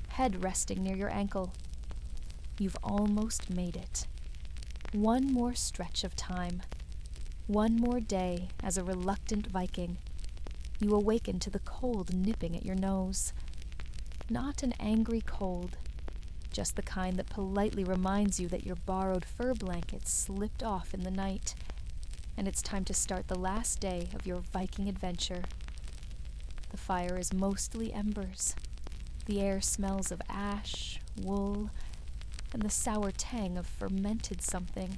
head resting near your ankle. You've almost made it. One more stretch of time. One more day as a reluctant Viking. You awaken to the cold nipping at your nose. Not an angry cold, just the kind that politely reminds you that your borrowed fur blanket slipped off in the night, and it's time to start the last day of your Viking adventure. The fire is mostly embers. The air smells of ash, wool, and the sour tang of fermented something.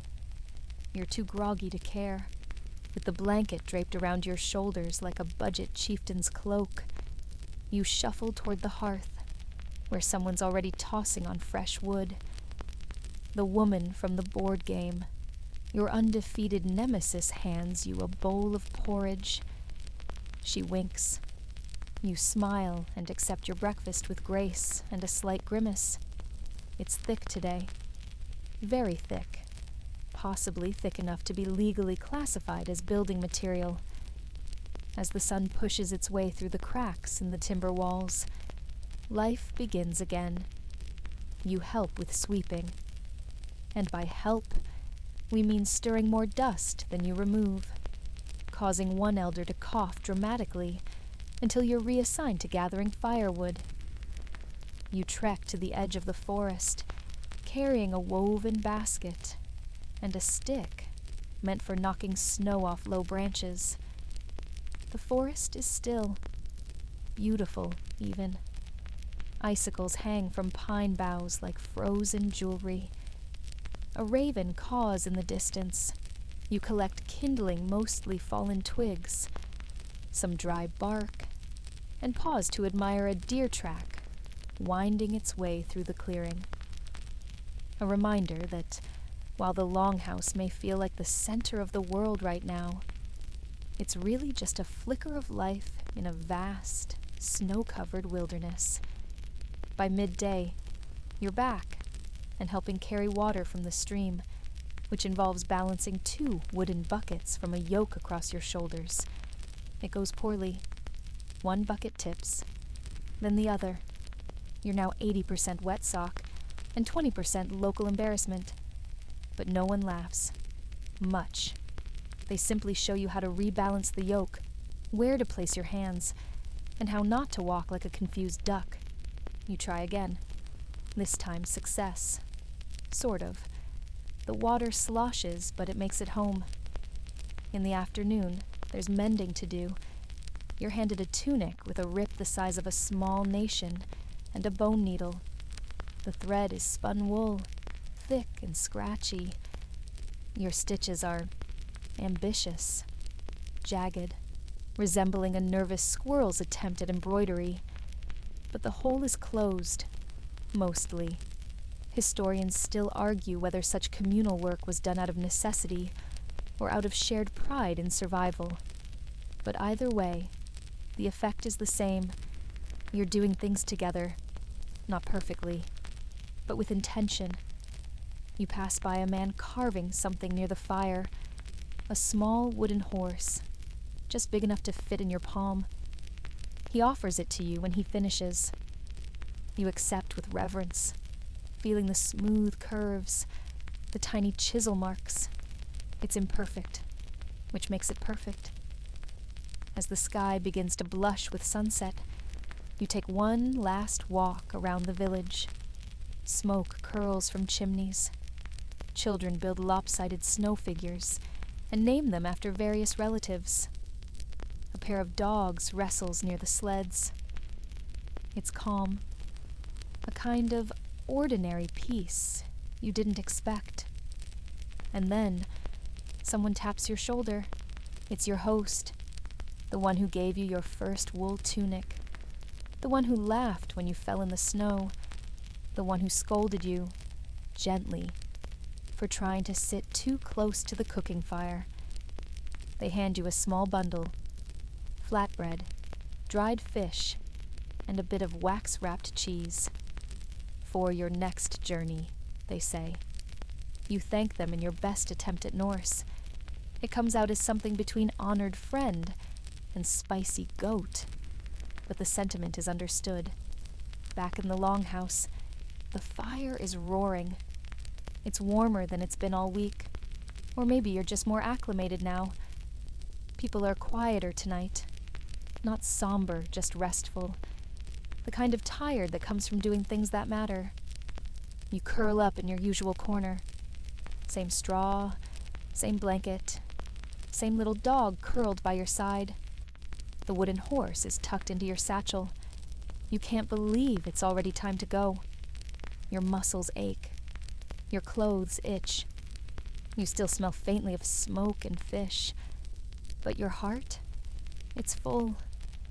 You're too groggy to care, with the blanket draped around your shoulders like a budget chieftain's cloak. You shuffle toward the hearth, where someone's already tossing on fresh wood. The woman from the board game, your undefeated nemesis, hands you a bowl of porridge. She winks. You smile and accept your breakfast with grace and a slight grimace. It's thick today. Very thick. Possibly thick enough to be legally classified as building material. As the sun pushes its way through the cracks in the timber walls, life begins again. You help with sweeping. And by help, we mean stirring more dust than you remove, causing one elder to cough dramatically until you're reassigned to gathering firewood. You trek to the edge of the forest, carrying a woven basket and a stick meant for knocking snow off low branches. The forest is still, beautiful even. Icicles hang from pine boughs like frozen jewelry. A raven caws in the distance. You collect kindling, mostly fallen twigs, some dry bark, and pause to admire a deer track winding its way through the clearing. A reminder that while the Longhouse may feel like the center of the world right now, it's really just a flicker of life in a vast, snow-covered wilderness. By midday, you're back and helping carry water from the stream, which involves balancing 2 wooden buckets from a yoke across your shoulders. It goes poorly. One bucket tips, then the other. You're now 80% wet sock and 20% local embarrassment. But no one laughs. Much. They simply show you how to rebalance the yoke, where to place your hands, and how not to walk like a confused duck. You try again. This time, success. Sort of. The water sloshes, but it makes it home. In the afternoon, there's mending to do. You're handed a tunic with a rip the size of a small nation and a bone needle. The thread is spun wool, thick and scratchy. Your stitches are ambitious, jagged, resembling a nervous squirrel's attempt at embroidery. But the hole is closed, mostly. Historians still argue whether such communal work was done out of necessity or out of shared pride in survival. But either way, the effect is the same. You're doing things together, not perfectly, but with intention. You pass by a man carving something near the fire, a small wooden horse, just big enough to fit in your palm. He offers it to you when he finishes. You accept with reverence, feeling the smooth curves, the tiny chisel marks. It's imperfect, which makes it perfect. As the sky begins to blush with sunset, you take one last walk around the village. Smoke curls from chimneys. Children build lopsided snow figures and name them after various relatives. A pair of dogs wrestles near the sleds. It's calm, a kind of ordinary peace you didn't expect. And then, someone taps your shoulder. It's your host, the one who gave you your first wool tunic, the one who laughed when you fell in the snow, the one who scolded you, gently, for trying to sit too close to the cooking fire. They hand you a small bundle, flatbread, dried fish, and a bit of wax-wrapped cheese. For your next journey, they say. You thank them in your best attempt at Norse. It comes out as something between honored friend and spicy goat. But the sentiment is understood. Back in the Longhouse, the fire is roaring. It's warmer than it's been all week. Or maybe you're just more acclimated now. People are quieter tonight. Not somber, just restful. The kind of tired that comes from doing things that matter. You curl up in your usual corner. Same straw, same blanket, same little dog curled by your side. The wooden horse is tucked into your satchel. You can't believe it's already time to go. Your muscles ache. Your clothes itch. You still smell faintly of smoke and fish. But your heart? It's full.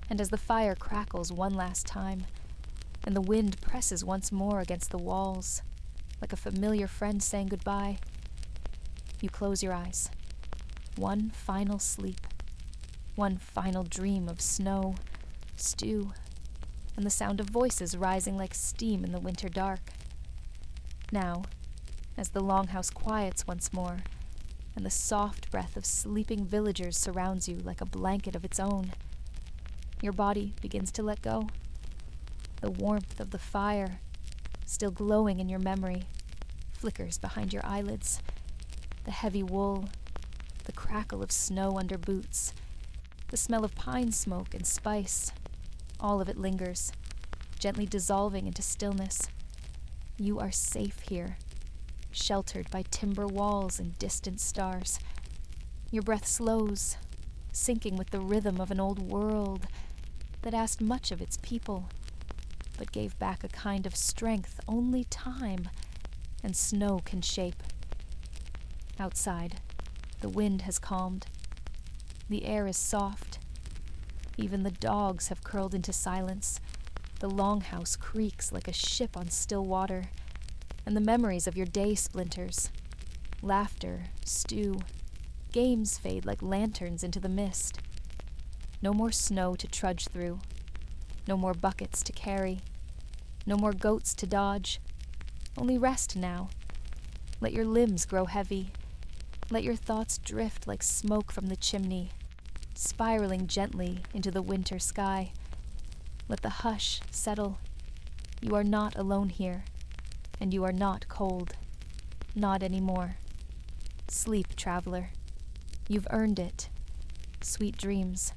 And as the fire crackles one last time, and the wind presses once more against the walls, like a familiar friend saying goodbye, you close your eyes. One final sleep. One final dream of snow, stew, and the sound of voices rising like steam in the winter dark. Now, as the Longhouse quiets once more, and the soft breath of sleeping villagers surrounds you like a blanket of its own, your body begins to let go. The warmth of the fire, still glowing in your memory, flickers behind your eyelids. The heavy wool, the crackle of snow under boots, the smell of pine smoke and spice, all of it lingers, gently dissolving into stillness. You are safe here, sheltered by timber walls and distant stars. Your breath slows, sinking with the rhythm of an old world that asked much of its people, but gave back a kind of strength only time and snow can shape. Outside, the wind has calmed. The air is soft. Even the dogs have curled into silence. The Longhouse creaks like a ship on still water, and the memories of your day splinters. Laughter, stew, games fade like lanterns into the mist. No more snow to trudge through. No more buckets to carry. No more goats to dodge. Only rest now. Let your limbs grow heavy. Let your thoughts drift like smoke from the chimney, spiraling gently into the winter sky. Let the hush settle. You are not alone here, and you are not cold. Not anymore. Sleep, traveler. You've earned it. Sweet dreams.